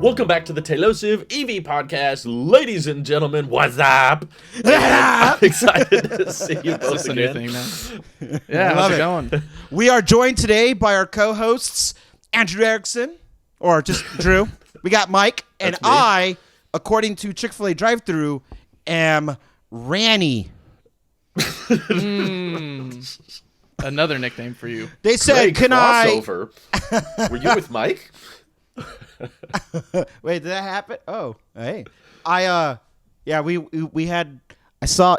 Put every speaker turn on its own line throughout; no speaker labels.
Welcome back to the Tailosive EV podcast. Ladies and gentlemen, what's up? I'm excited to see you both
Is this a
again.
new thing now? Yeah, how's it going?
We are joined today by our co-hosts, Andrew Erickson, or just Drew. We got Mike, and
That's me.
I, according to Chick-fil-A drive-thru, am Ranny.
Another nickname for you.
They said,
Great
"Can
crossover. Were you with Mike?
Wait, did that happen? Oh, hey. We had, I saw,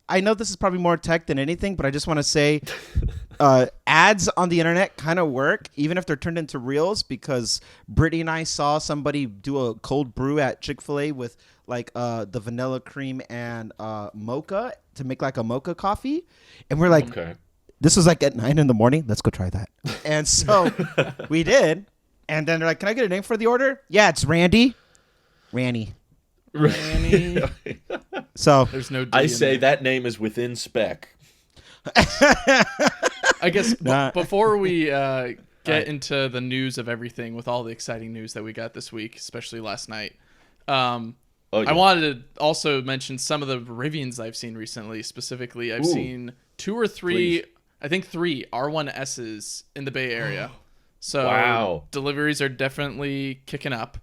I know this is probably more tech than anything, but I just want to say ads on the internet kind of work, even if they're turned into reels, because Brittany and I saw somebody do a cold brew at Chick-fil-A with like the vanilla cream and mocha to make like a mocha coffee. And we're like,
Okay.
this was like at 9 a.m. Let's go try that. And so we did. And then they're like, can I get a name for the order? Yeah, it's Randy. Ranny.
Ranny.
So
There's no D
I
in
say
there.
that name is within spec.
I guess
Nah.
before we get into the news of everything with all the exciting news that we got this week, especially last night,
Oh, yeah.
I wanted to also mention some of the Rivians I've seen recently. Specifically, I've seen 2 or 3,
Please.
I think 3 R1Ss in the Bay Area. So
Wow.
deliveries are definitely kicking up,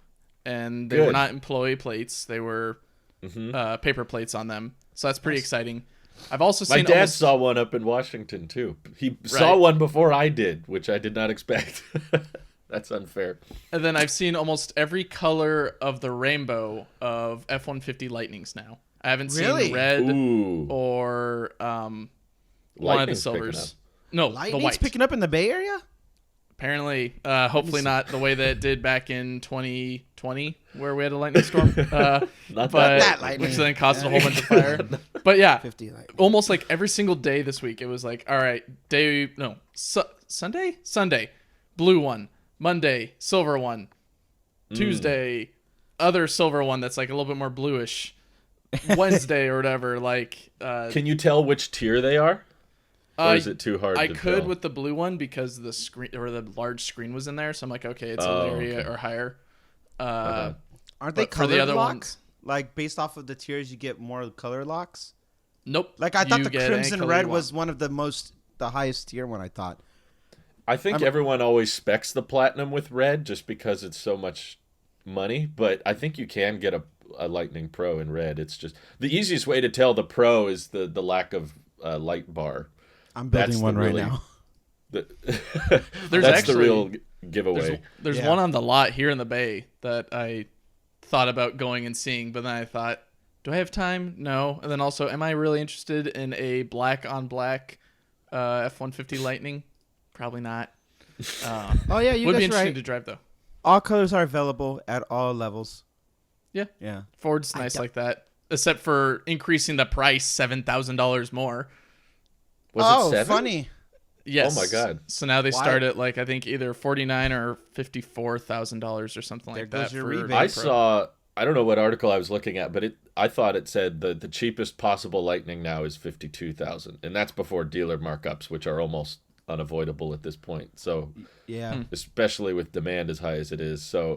and they were
Good.
not employee plates; they were paper plates on them. So that's pretty exciting. I've also
My
seen
dad saw one up in Washington, too. He saw
Right.
one before I did, which I did not expect. That's unfair.
and then I've seen almost every color of the rainbow of F-150 Lightnings now. I haven't
Really?
seen red
Ooh.
or one of the
Lightning's picking
silvers. No, the
Lightning's
white.
picking up in the Bay Area?
Apparently, hopefully not the way that it did back in 2020, where we had a lightning storm.
Not
but
that lightning.
which then caused a whole bunch of fire. But yeah,
50 Lightning.
almost like every single day this week, it was like, all right, Sunday, blue one, Monday, silver one, Tuesday, other silver one that's like a little bit more bluish, Wednesday or whatever. Like,
Can you tell which tier they are? Or is it too hard
I
to
could
tell?
with the blue one because the screen or the large screen was in there, so I'm like, okay, it's
Oh,
a area
okay.
or higher.
Aren't they
But for
color
the other
locked?
ones-
Like, based off of the tiers, you get more color locks?
Nope.
Like, I thought
You
the
get any
crimson
color
red
you
was
want.
one of the highest tier one, I thought.
I think everyone always specs the platinum with red just because it's so much money, but I think you can get a Lightning Pro in red. It's just the easiest way to tell the Pro is the lack of light bar.
I'm
That's
building
the
one right
really-
now.
There's
That's
actually
the real giveaway.
there's
Yeah.
one on the lot here in the Bay that I thought about going and seeing, but then I thought, do I have time? No. And then also, am I really interested in a black on black F-150 Lightning? Probably not.
Oh, yeah, you
Would be
guys are
interesting
right.
to drive though.
All colors are available at all levels.
Yeah.
Yeah.
Ford's nice like that, except for increasing the price $7,000 more.
Was it 7?
Funny.
Yes.
Oh my God.
So now they
Why?
start at like I think either $49,000 or $54,000 or something like
There
that.
goes your
for
rebate.
the
I
Pro.
saw. I don't know what article I was looking at, but I thought it said the cheapest possible Lightning now is 52,000, and that's before dealer markups, which are almost unavoidable at this point. So,
Yeah.
especially with demand as high as it is, so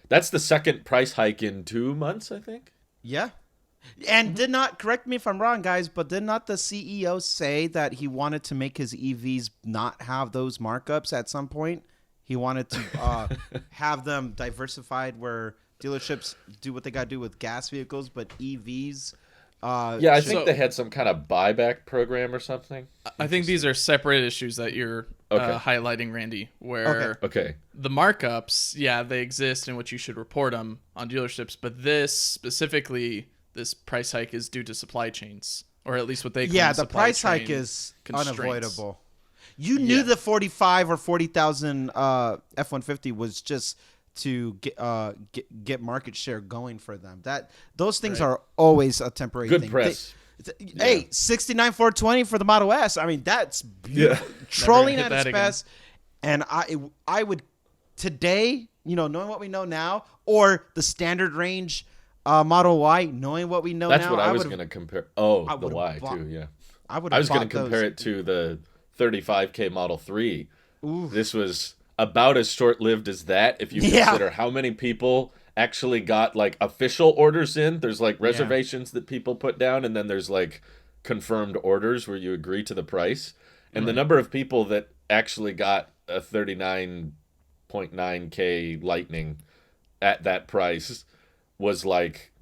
that's the second price hike in 2 months, I think.
Yeah. And did not, correct me if I'm wrong, guys, but did not the CEO say that he wanted to make his EVs not have those markups at some point? He wanted to have them diversified where dealerships do what they got to do with gas vehicles, but EVs.
Yeah, I think
So-
they had some kind of buyback program or something.
I think these are separate issues that you're
Okay.
highlighting, Randy, where
Okay.
the markups, yeah, they exist and what you should report them on dealerships, but this specifically, this price hike is due to supply chains, or at least what they call
Yeah, the
supply
price hike
chain
is
constraints.
unavoidable. You knew
Yeah.
the 45 or 40,000 F-150 was just to get market share going for them. Those things
Right.
are always a temporary
Good
thing.
press.
Hey, 69 420 for the Model S. I mean, that's beautiful. Trolling
Never
at
hit
its
that again.
best. And I would today, knowing what we know now, or the standard range Model Y, knowing what we know
That's
now.
what I was going to compare. Oh, the
would've
Y
bought-
too, yeah.
I would
I was
going
going to compare it to the 35K Model 3.
Ooh.
This was about as short-lived as that if you consider how many people actually got like official orders in. There's like reservations that people put down, and then there's like confirmed orders where you agree to the price. And the number of people that actually got a 39.9K Lightning at that price was like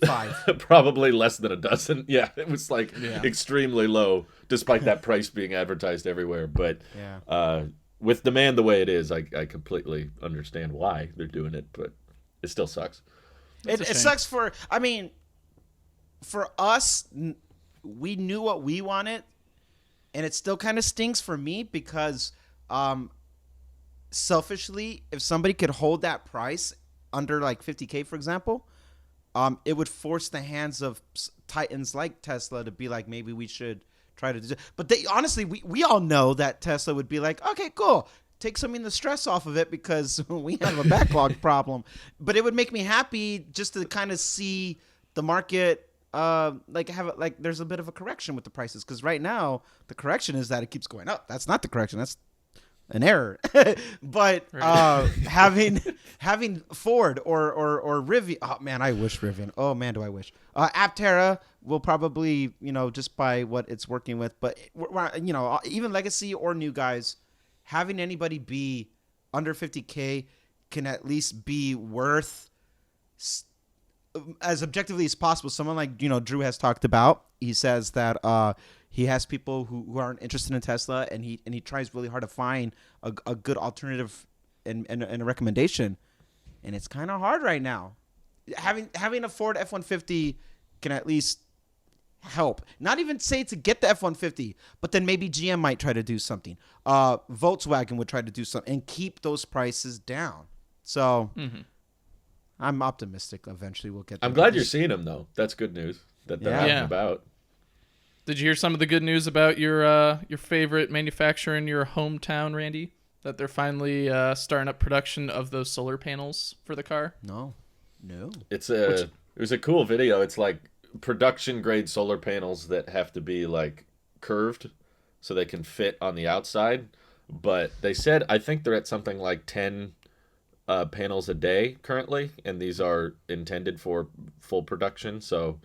5.
probably less than a dozen. Yeah, it was like extremely low, despite that price being advertised everywhere. But with demand the way it is, I completely understand why they're doing it, but it still sucks.
It sucks for, I mean, for us, we knew what we wanted, and it still kind of stings for me because selfishly, if somebody could hold that price under like 50K, for example, it would force the hands of titans like Tesla to be like, maybe we should try to do it. But they honestly, we all know that Tesla would be like, okay, cool, take some of the stress off of it because we have a backlog problem. But it would make me happy just to kind of see the market there's a bit of a correction with the prices, because right now the correction is that it keeps going up. That's not the correction, that's an error. But having Ford or Rivian, oh man, I wish Rivian. Oh man, do I wish. Aptera will probably, just by what it's working with, but even legacy or new guys, having anybody be under 50K can at least be worth as objectively as possible. Someone like Drew has talked about. He says that he has people who aren't interested in Tesla, and he tries really hard to find a good alternative and a recommendation, and it's kind of hard right now. Having a Ford F150 can at least help. Not even say to get the F150, but then maybe GM might try to do something. Volkswagen would try to do something and keep those prices down. So. Mm-hmm. I'm optimistic eventually we'll get there.
I'm glad you're seeing them, though. That's good news that they're out and about.
Did you hear some of the good news about your favorite manufacturer in your hometown, Randy? That they're finally starting up production of those solar panels for the car?
No.
It was a cool video. It's like production grade solar panels that have to be like curved so they can fit on the outside. But they said, I think they're at something like 10 panels a day currently, and these are intended for full production. So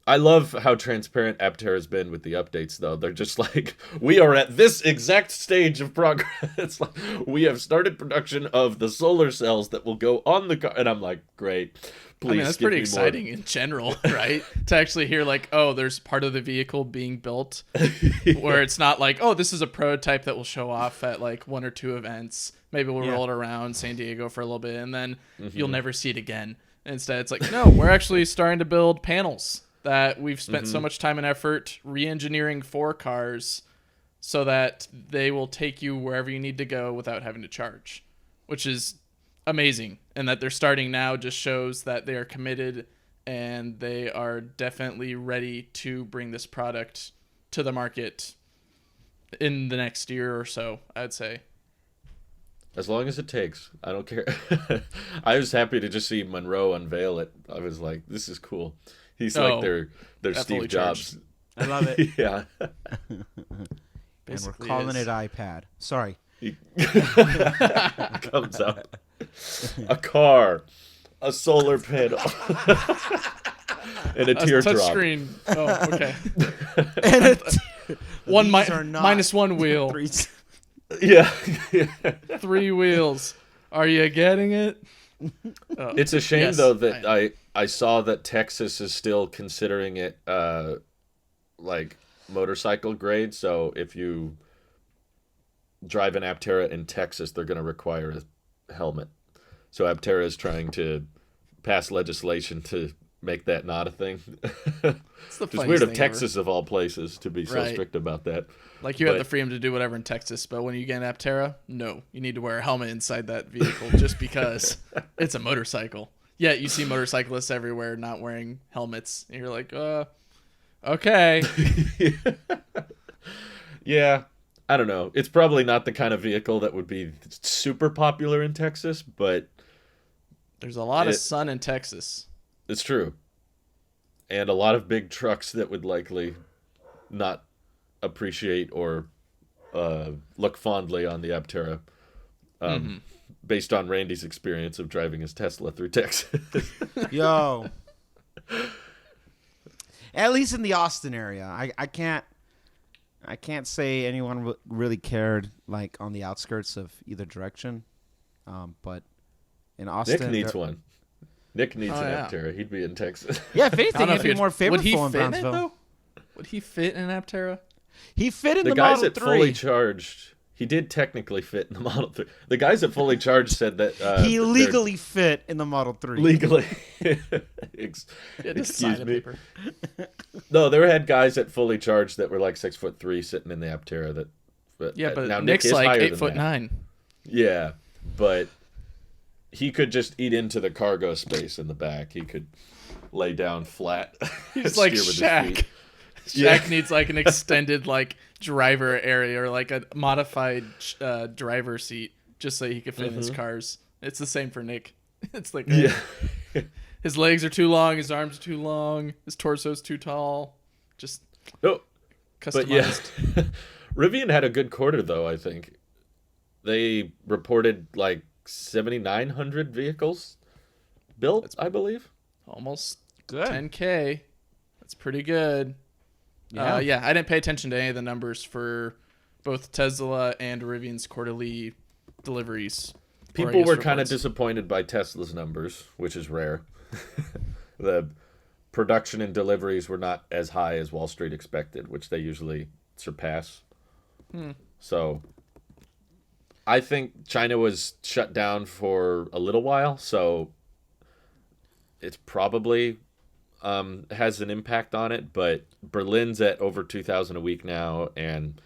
I love how transparent Aptera has been with the updates, though. They're just like, we are at this exact stage of progress. It's like, we have started production of the solar cells that will go on the car. And I'm like, great. Please,
I mean, that's pretty exciting in general, right? To actually hear like, oh, there's part of the vehicle being built where it's not like, oh, this is a prototype that will show off at like one or two events. Maybe we'll roll it around San Diego for a little bit, and then you'll never see it again. Instead, it's like, no, we're actually starting to build panels that we've spent so much time and effort re-engineering for cars so that they will take you wherever you need to go without having to charge, which is amazing. And that they're starting now just shows that they are committed and they are definitely ready to bring this product to the market in the next year or so, I'd say.
As long as it takes. I don't care. I was happy to just see Monroe unveil it. I was like, this is cool. He's like their Steve Jobs.
I love it.
Yeah.
And we're calling it iPad. Sorry.
Comes out. A car. A solar panel. And a teardrop.
Touch screen. Oh, okay.
And
minus one wheel.
Yeah.
3 wheels. Are you getting it?
It's a shame, though, that I saw that Texas is still considering it like motorcycle grade. So if you drive an Aptera in Texas, they're going to require a helmet. So Aptera is trying to pass legislation to make that not a thing. It's weird of Texas, of all places, to be so strict about that.
Like, you have the freedom to do whatever in Texas, but when you get an Aptera, no. You need to wear a helmet inside that vehicle just because it's a motorcycle. Yeah, you see motorcyclists everywhere not wearing helmets, and you're like, okay.
Yeah, I don't know. It's probably not the kind of vehicle that would be super popular in Texas, but
there's a lot of sun in Texas.
It's true. And a lot of big trucks that would likely not appreciate or look fondly on the Aptera. based on Randy's experience of driving his Tesla through Texas.
Yo. At least in the Austin area. I can't say anyone really cared like on the outskirts of either direction. But in Austin,
Nick needs one. Nick needs an
yeah.
Aptera. He'd be in Texas.
Yeah, if anything, he'd be more
would he
favorable in
fit in it,
Brownsville.
though? Would he fit in Aptera?
He fit in
The
the
guys
Model
at
3.
Fully Charged, he did technically fit in the Model 3. The guys at Fully Charged said that
He legally fit in the Model 3.
legally.
Just sign
Excuse
a
me.
paper.
No, there had guys at Fully Charged that were like 6'3" sitting in the Aptera.
Yeah, but
now
Nick's
Nick is
like
higher
8'9".
Yeah, but he could just eat into the cargo space in the back. He could lay down flat.
He's like
steer with his
Shaq.
feet.
Shaq needs like an extended like driver area or like a modified driver seat just so he could fit in his cars. It's the same for Nick. It's like
Yeah.
his legs are too long, his arms are too long, his torso's too tall. Just
Oh, but yeah.
customized.
Rivian had a good quarter, though, I think. They reported like 7,900 vehicles built, I believe.
Almost
Good.
10K. That's pretty good.
Yeah.
I didn't pay attention to any of the numbers for both Tesla and Rivian's quarterly deliveries. Or, I
People
guess,
were kind of
reports.
disappointed by Tesla's numbers, which is rare. The production and deliveries were not as high as Wall Street expected, which they usually surpass. So I think China was shut down for a little while, so it's probably has an impact on it, but Berlin's at over 2,000 a week now, and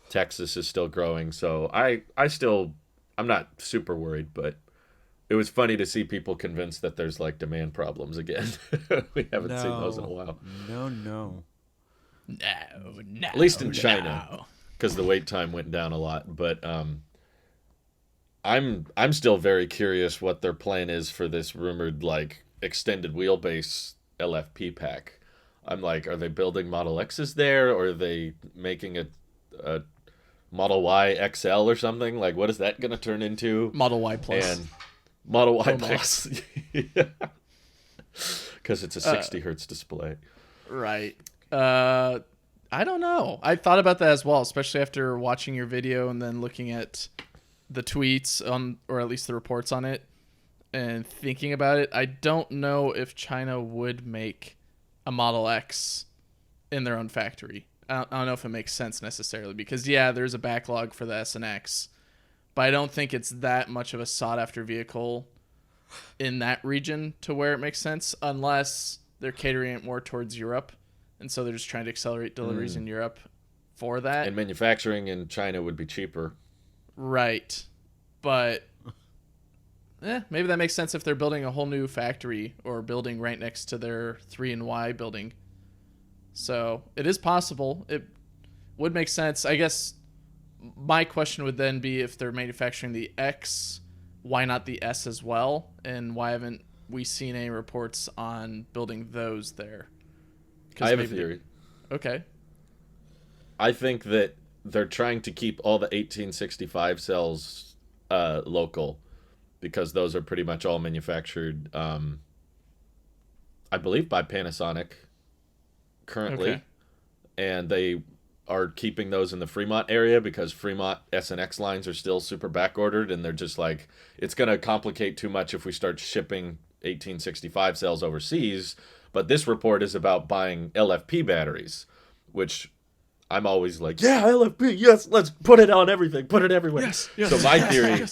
Texas is still growing, so I'm not super worried, but it was funny to see people convinced that there's like demand problems again. We haven't seen those in a while.
No.
No,
At least in China, because the wait time went down a lot. But I'm still very curious what their plan is for this rumored like extended wheelbase LFP pack. I'm like, are they building Model X's there, or are they making a Model Y XL or something? Like, what is that going to turn into?
Model Y Plus.
And Model Y
Pro
Plus. Because it's a 60 hertz display.
Right. I don't know. I thought about that as well, especially after watching your video and then looking at the tweets on, or at least the reports on it, and thinking about it. I don't know if China would make a Model X in their own factory. I don't know if it makes sense necessarily because, yeah, there's a backlog for the S and X, but I don't think it's that much of a sought-after vehicle in that region to where it makes sense unless they're catering it more towards Europe, and so they're just trying to accelerate deliveries in Europe for that.
And manufacturing in China would be cheaper.
Right. But maybe that makes sense if they're building a whole new factory or building right next to their 3 and Y building. So it is possible. It would make sense. I guess my question would then be if they're manufacturing the X, why not the S as well? And why haven't we seen any reports on building those there?
I have a theory.
Okay.
I think that they're trying to keep all the 1865 cells local because those are pretty much all manufactured, I believe, by Panasonic currently.
Okay.
And they are keeping those in the Fremont area because Fremont S and X lines are still super back ordered, and they're just like, it's going to complicate too much if we start shipping 1865 cells overseas. But this report is about buying LFP batteries, which I'm always like, yeah, LFP, yes, let's put it on everything, put it everywhere.
Yes.
So my theory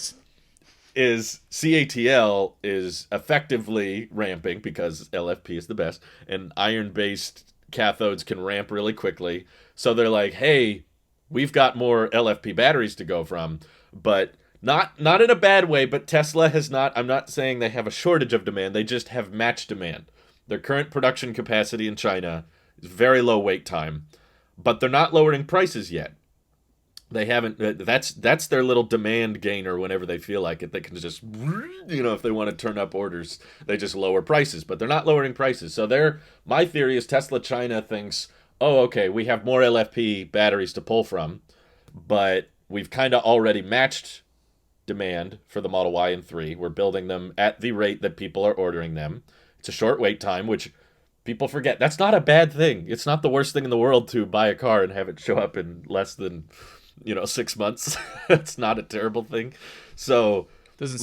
is CATL is effectively ramping because LFP is the best, and iron-based cathodes can ramp really quickly. So they're like, hey, we've got more LFP batteries to go from, but not in a bad way, but Tesla has not, I'm not saying they have a shortage of demand, they just have matched demand. Their current production capacity in China is very low wait time, but they're not lowering prices yet. They haven't, that's their little demand gainer whenever they feel like it. They can just, if they want to turn up orders, they just lower prices, but they're not lowering prices. So my theory is Tesla China thinks, oh, okay, we have more LFP batteries to pull from, but we've kind of already matched demand for the Model Y and 3. We're building them at the rate that people are ordering them. It's a short wait time, which people forget. That's not a bad thing. It's not the worst thing in the world to buy a car and have it show up in less than, 6 months. It's not a terrible thing. So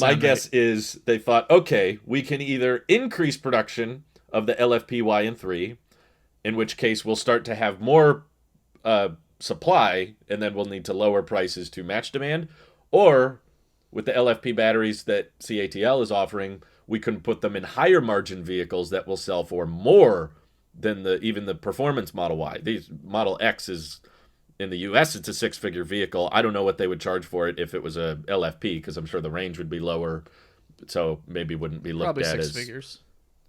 my guess is they thought, okay, we can either increase production of the LFP Y and 3, in which case we'll start to have more supply, and then we'll need to lower prices to match demand, or with the LFP batteries that CATL is offering, we can put them in higher margin vehicles that will sell for more than even the performance Model Y. These Model X is, in the US, it's a 6-figure vehicle. I don't know what they would charge for it if it was a LFP, because I'm sure the range would be lower, so maybe wouldn't be looked
probably
at
six
as
figures.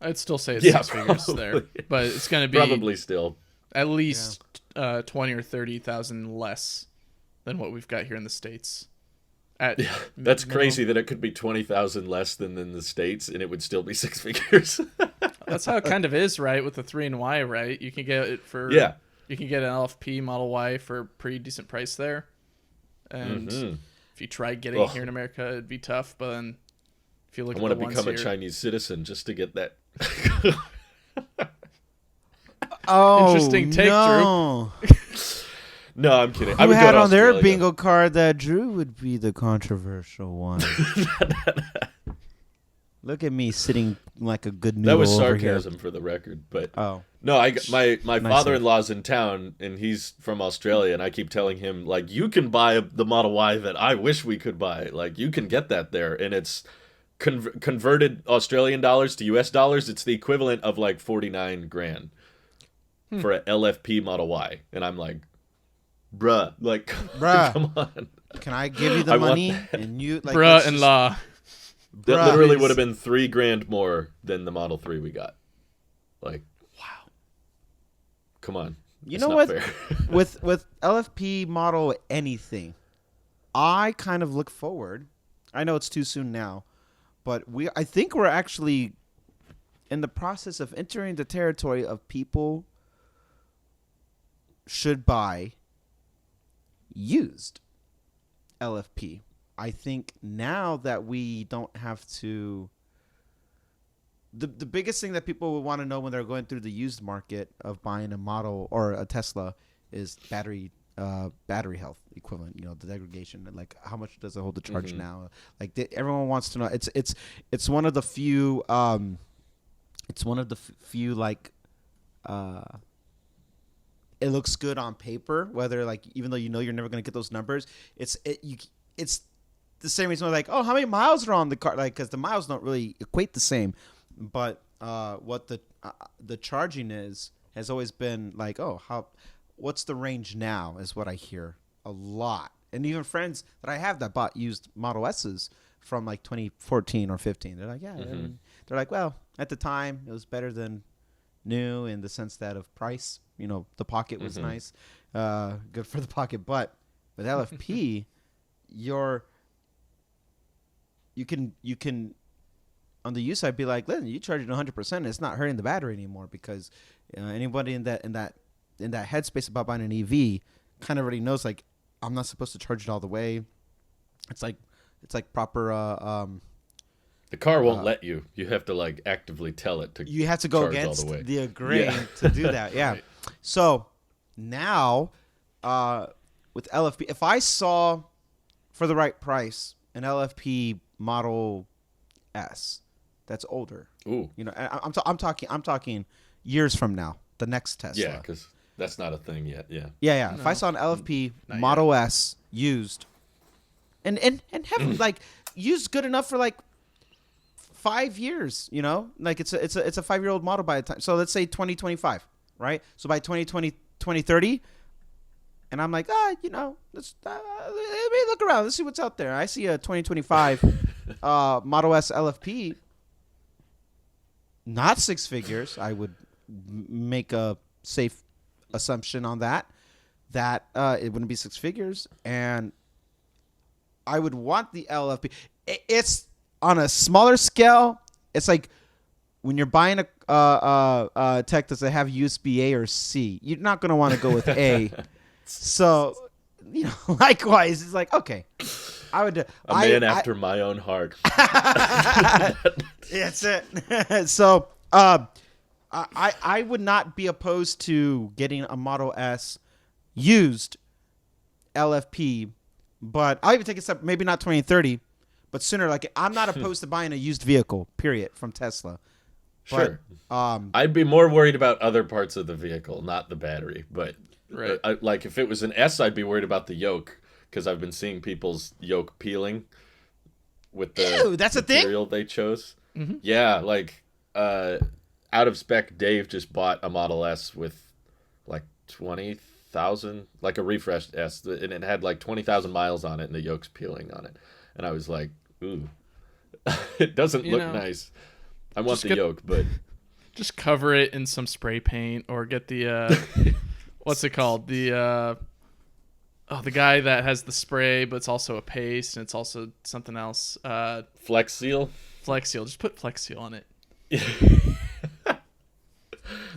I'd still say it's
Yeah,
6 figures there, but it's going to be
probably still
at least 20 or 30,000 less than what we've got here in the States.
That's crazy that it could be 20,000 less than in the States, and it would still be 6 figures.
That's how it kind of is, right? With the 3 and Y, right? You can get it for You can get an LFP Model Y for a pretty decent price there, and if you try getting it here in America, it'd be tough. But then if you look,
I
at
want to
the ones
become a
here,
Chinese citizen just to get that.
Interesting take,
no.
Drew.
No, I'm kidding.
Who
I would
had
go to
on their
Australia.
bingo card that Drew would be the controversial one? Look at me sitting like a good noodle.
That was
over here.
sarcasm for the record, but
Oh,
no, my
Nice
father-in-law's in town and he's from Australia, and I keep telling him, like, you can buy the Model Y that I wish we could buy. Like, you can get that there, and it's converted Australian dollars to US dollars. It's the equivalent of like 49 grand for an LFP Model Y, and I'm like, bruh, come on.
can I give you the
I want
money
that.
and you like?
Bruh
let's
and
just-
law.
That
Bruh,
literally
please.
would have been 3 grand more than the Model 3 we got. Like, wow. Come on.
You
It's
know
not
what?
fair.
with LFP model anything, I kind of look forward. I know it's too soon now, but I think we're actually in the process of entering the territory of people should buy used LFP. I think now that we don't have to, the biggest thing that people will want to know when they're going through the used market of buying a model or a Tesla is battery health equivalent. You know, the degradation and like how much does it hold the charge now? Like everyone wants to know. It's one of the few. It's one of the few like. It looks good on paper, whether like even though you know you're never gonna get those numbers. It's the same reason we're like, oh, how many miles are on the car? Like, because the miles don't really equate the same. But what the charging has always been like, oh, what's the range now is what I hear a lot. And even friends that I have that bought used Model S's from like 2014 or 15, they're like, yeah. They're like, well, at the time it was better than new in the sense that of price. You know, the pocket was nice, good for the pocket. But with LFP, you can on the use side be like, listen, you charge it 100%. It's not hurting the battery anymore because anybody in that headspace about buying an EV kind of already knows like I'm not supposed to charge it all the way. It's like proper.
The car won't let you. You have to like actively tell it to.
You have to go
charge all
against
the way.
the grain
Yeah.
to do that. Yeah.
Right.
So now with LFP, if I saw for the right price an LFP Model S that's older,
Ooh.
you know, I'm talking years from now, the next Tesla.
Yeah, because that's not a thing yet. Yeah.
Yeah.
No.
If I saw an LFP
Not
Model S used, and have like used good enough for like 5 years, you know, like it's a 5-year-old model by the time. So let's say 2025, right? So by 2030, and I'm like, you know, let's let me look around. Let's see what's out there. I see a 2025 Model S LFP, not 6 figures. I would make a safe assumption on that it wouldn't be 6 figures, and I would want the LFP. It's on a smaller scale. It's like when you're buying a tech does it have USB A or C? You're not going to want to go with A. So, you know, likewise, it's like, okay, I would.
A man after my own heart.
That's it. So, I would not be opposed to getting a Model S used LFP, but I'll even take a step, maybe not 2030, but sooner. Like, I'm not opposed to buying a used vehicle, period, from Tesla.
Sure.
But,
I'd be more worried about other parts of the vehicle, not the battery. But
Right.
like if it was an S, I'd be worried about the yoke because I've been seeing people's yoke peeling with the
Ew, that's a thing?
material they chose. Yeah, like out of spec, Dave just bought a Model S with like 20,000, like a refreshed S, and it had like 20,000 miles on it, and the yoke's peeling on it. And I was like, ooh, it doesn't look nice. I want the yoke, but
just cover it in some spray paint or get the what's it called? The guy that has the spray, but it's also a paste and it's also something else.
Flex Seal.
Flex Seal. Just put Flex Seal on it.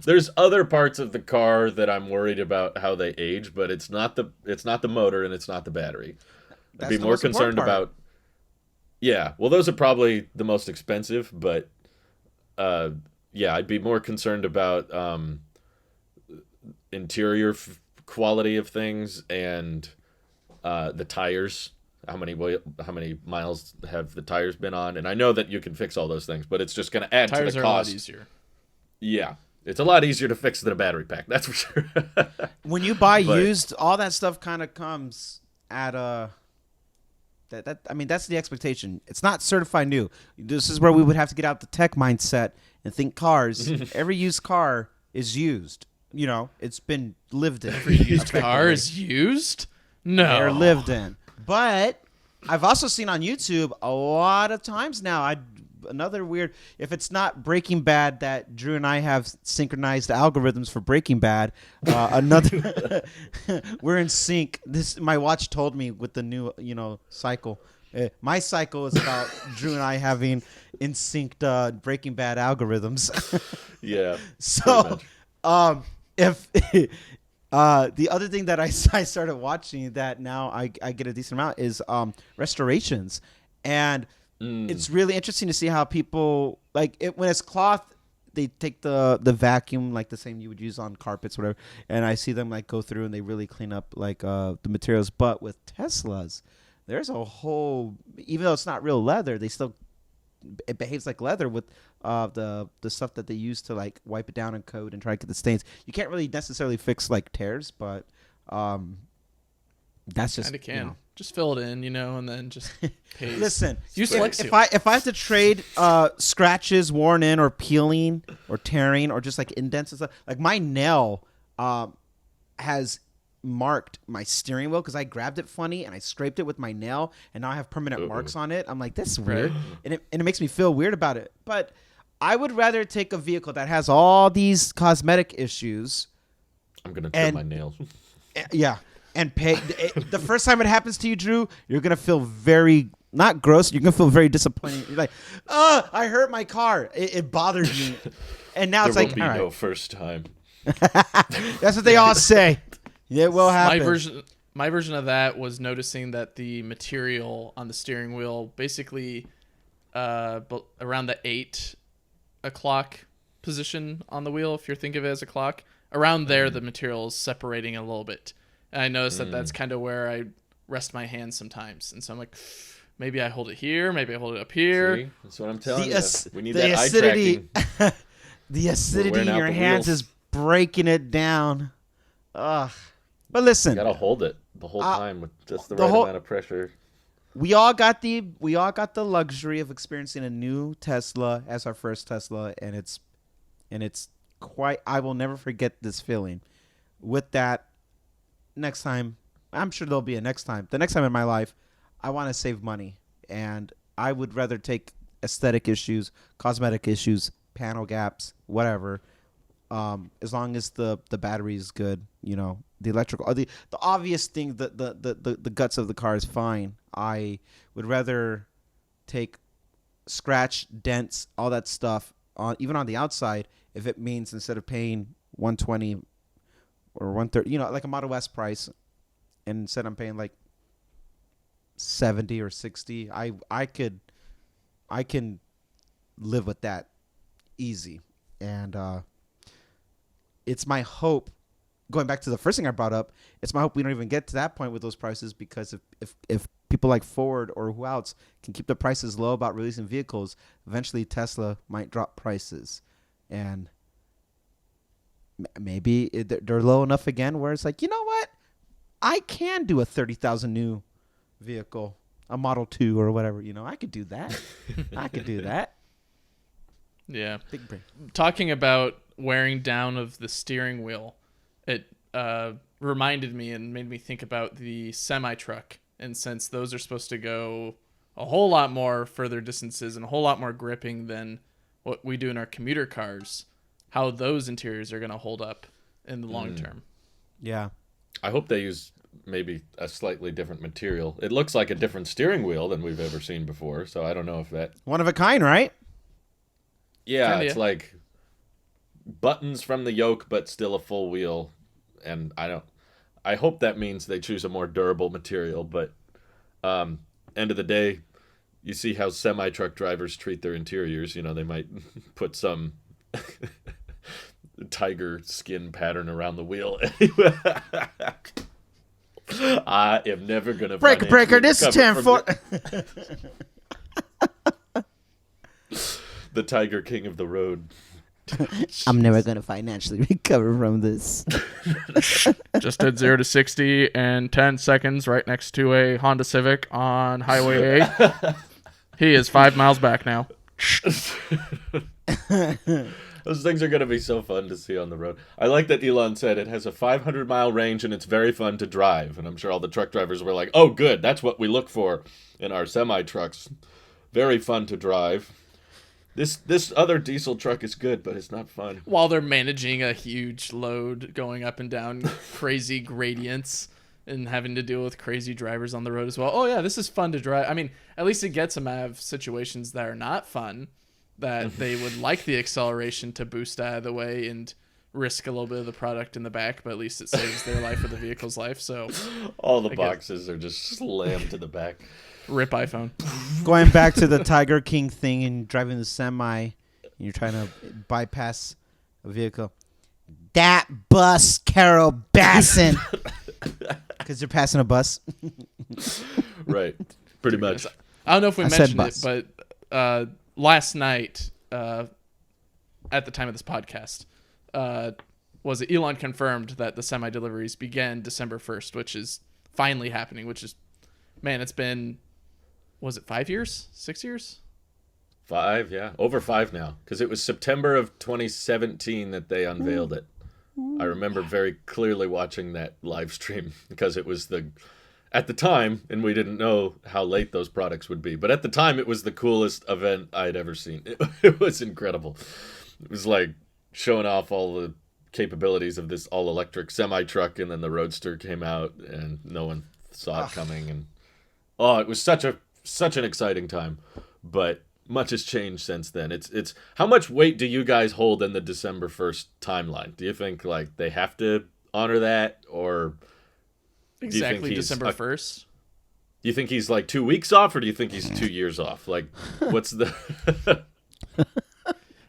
There's other parts of the car that I'm worried about how they age, but it's not the motor and it's not the battery. I'd be more concerned about. Yeah, well, those are probably the most expensive, but yeah, I'd be more concerned about interior quality of things and the tires. How many miles have the tires been on? And I know that you can fix all those things, but it's just going to add to the cost.
Tires are a lot easier.
Yeah, it's a lot easier to fix than a battery pack. That's for sure.
when you buy used, all that stuff kind of comes at a. I mean, that's the expectation. It's not certified new. This is where we would have to get out the tech mindset and think cars. Every used car is used. You know, it's been lived in.
Every used car is used? No.
They're lived in. But I've also seen on YouTube a lot of times now. Another weird, if it's not Breaking Bad that Drew and I have synchronized algorithms for Breaking Bad, another we're in sync. My watch told me with the new cycle. My cycle is about Drew and I having in synced Breaking Bad algorithms.
Yeah.
So if the other thing that I started watching that now I get a decent amount is restorations, and it's really interesting to see how people like it when it's cloth. They take the vacuum like the same you would use on carpets, whatever, and I see them like go through and they really clean up like the materials. But with Teslas, there's a whole, even though it's not real leather, it behaves like leather with the stuff that they use to like wipe it down and coat and try to get the stains. You can't really necessarily fix like tears, but that's just
kind of can. Just fill it in, and then just paste.
Listen,
if
I have to trade scratches, worn in, or peeling, or tearing, or just like indents and stuff, like my nail has marked my steering wheel because I grabbed it funny and I scraped it with my nail, and now I have permanent marks on it. I'm like, this is weird, and it makes me feel weird about it. But I would rather take a vehicle that has all these cosmetic issues.
I'm gonna trim my nails.
Yeah. And pay the first time it happens to you, Drew, you're gonna feel very not gross. You're gonna feel very disappointed. You're like, I hurt my car. It bothered me, and now it's like,
there will be no first time.
That's what they all say. It will happen.
My version of that was noticing that the material on the steering wheel, basically, around the 8 o'clock position on the wheel, if you're thinking of it as a clock, around there the material is separating a little bit. And I noticed that that's kind of where I rest my hand sometimes. And so I'm like, maybe I hold it here, maybe I hold it up here.
See? That's what I'm telling you. We need
the
that
acidity,
eye tracking.
The acidity in your hands is breaking it down. Ugh. But listen,
You gotta hold it the whole time with just the right amount of pressure.
We all got the luxury of experiencing a new Tesla as our first Tesla, and it's quite. I will never forget this feeling. With that, next time, I'm sure there'll be a next time. The next time in my life, I want to save money, and I would rather take aesthetic issues, cosmetic issues, panel gaps, whatever. As long as the battery is good, the electrical, the obvious thing, the guts of the car is fine. I would rather take scratch, dents, all that stuff even on the outside, if it means instead of paying $120 or $130, like a Model S price, and instead I'm paying like 70 or 60. I can live with that easy. And it's my hope, going back to the first thing I brought up, it's my hope we don't even get to that point with those prices, because if people like Ford or who else can keep the prices low about releasing vehicles, eventually Tesla might drop prices. And maybe they're low enough again where it's like, you know what? I can do a 30,000 new vehicle, a Model 2 or whatever. I could do that. I could do that.
Yeah.
Big brain.
Talking about wearing down of the steering wheel, it reminded me and made me think about the semi-truck. And since those are supposed to go a whole lot more further distances and a whole lot more gripping than what we do in our commuter cars, how those interiors are going to hold up in the long term.
Yeah.
I hope they use maybe a slightly different material. It looks like a different steering wheel than we've ever seen before, so I don't know if that...
One of a kind, right?
Yeah,
Kinda,
it's
yeah.
like buttons from the yoke, but still a full wheel. And I hope that means they choose a more durable material, but end of the day, you see how semi-truck drivers treat their interiors. They might put some tiger skin pattern around the wheel. I am never going to...
Breaker, this is 10 foot.
The Tiger King of the road.
I'm never going to financially recover from this.
Just did 0 to 60 in 10 seconds right next to a Honda Civic on Highway 8. He is 5 miles back now.
Those things are going to be so fun to see on the road. I like that Elon said it has a 500-mile range and it's very fun to drive. And I'm sure all the truck drivers were like, oh, good. That's what we look for in our semi-trucks. Very fun to drive. This other diesel truck is good, but it's not fun.
While they're managing a huge load going up and down crazy gradients and having to deal with crazy drivers on the road as well. Oh, yeah, this is fun to drive. I mean, at least it gets them out of situations that are not fun, that they would like the acceleration to boost out of the way and risk a little bit of the product in the back, but at least it saves their life or the vehicle's life. So
all the boxes are just slammed to the back.
Rip iPhone.
Going back to the Tiger King thing and driving the semi, you're trying to bypass a vehicle. That bus, Carol Bassin. Because you're passing a bus.
Right. Pretty much.
I don't know if we
I said
mentioned
bus.
it, but last night, at the time of this podcast, was it Elon confirmed that the semi deliveries began December 1st, which is finally happening, which is, man, it's been, was it 5 years? 6 years?
5, yeah. Over 5 now. Because it was September of 2017 that they unveiled it. I remember very clearly watching that live stream because it was at the time, and we didn't know how late those products would be, but at the time it was the coolest event I'd ever seen. It was incredible. It was like showing off all the capabilities of this all-electric semi-truck, and then the Roadster came out, and no one saw it coming. And it was such an exciting time, but much has changed since then. It's how much weight do you guys hold in the December 1st timeline? Do you think like they have to honor that, or
Exactly December 1st.
Do you think he's like 2 weeks off, or do you think he's 2 years off? Like, what's the...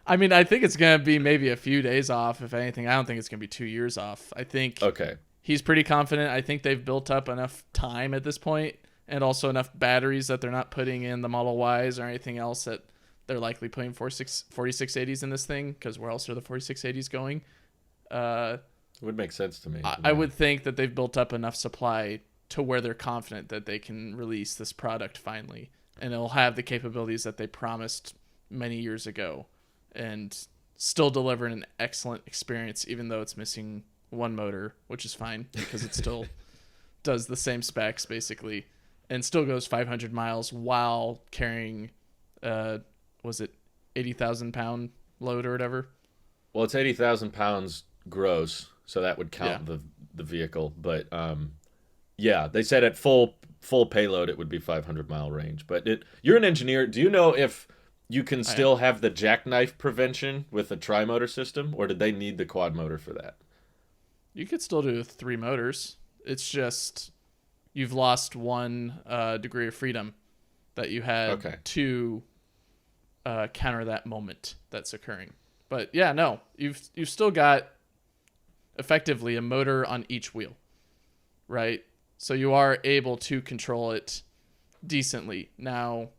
I mean, I think it's going to be maybe a few days off, if anything. I don't think it's going to be 2 years off. I think he's pretty confident. I think they've built up enough time at this point, and also enough batteries that they're not putting in the Model Ys or anything else, that they're likely putting 4680s in this thing, because where else are the 4680s going?
It would make sense to me.
I would think that they've built up enough supply to where they're confident that they can release this product finally, and it'll have the capabilities that they promised many years ago, and still deliver an excellent experience, even though it's missing one motor, which is fine because it still does the same specs basically, and still goes 500 miles while carrying, was it 80,000 pound load or whatever?
Well, it's 80,000 pounds gross, so that would count the vehicle. But yeah, they said at full payload it would be 500-mile range. But you're an engineer. Do you know if you can still have the jackknife prevention with a tri-motor system, or did they need the quad motor for that?
You could still do 3 motors. It's just you've lost one degree of freedom that you had to counter that moment that's occurring. But yeah, no, you've still got effectively a motor on each wheel, right? So you are able to control it decently. Now,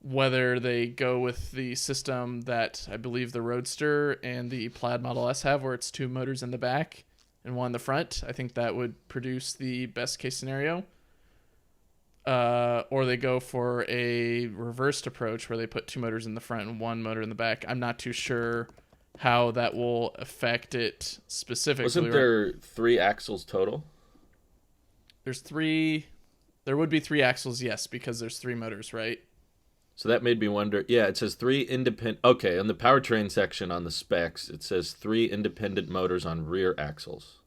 whether they go with the system that I believe the Roadster and the Plaid Model S have, where it's 2 motors in the back and 1 in the front, I think that would produce the best case scenario. Or they go for a reversed approach where they put 2 motors in the front and 1 motor in the back. I'm not too sure how that will affect it specifically.
Wasn't there 3 axles total?
There's 3. There would be 3 axles, yes, because there's 3 motors, right?
So that made me wonder. Yeah, it says 3 independent. Okay, on the powertrain section on the specs, it says 3 independent motors on rear axles.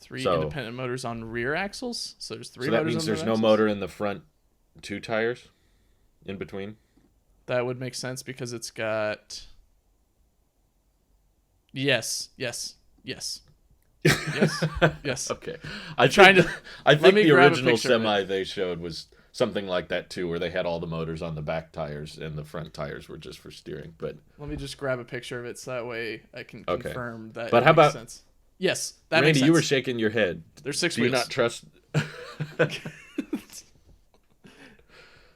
3 independent motors on rear axles? So there's 3
so
motors on
that means there's no
axles?
motor in the front 2 tires in between?
That would make sense because it's got... Yes. Yes. Yes.
Okay. I think the original
picture of
semi they showed was something like that too, where they had all the motors on the back tires and the front tires were just for steering. But
let me just grab a picture of it so that way I can confirm that.
But how about
sense. Yes, that
Randy?
makes sense.
You were shaking your head.
There's 6
Do
wheels.
you not trust?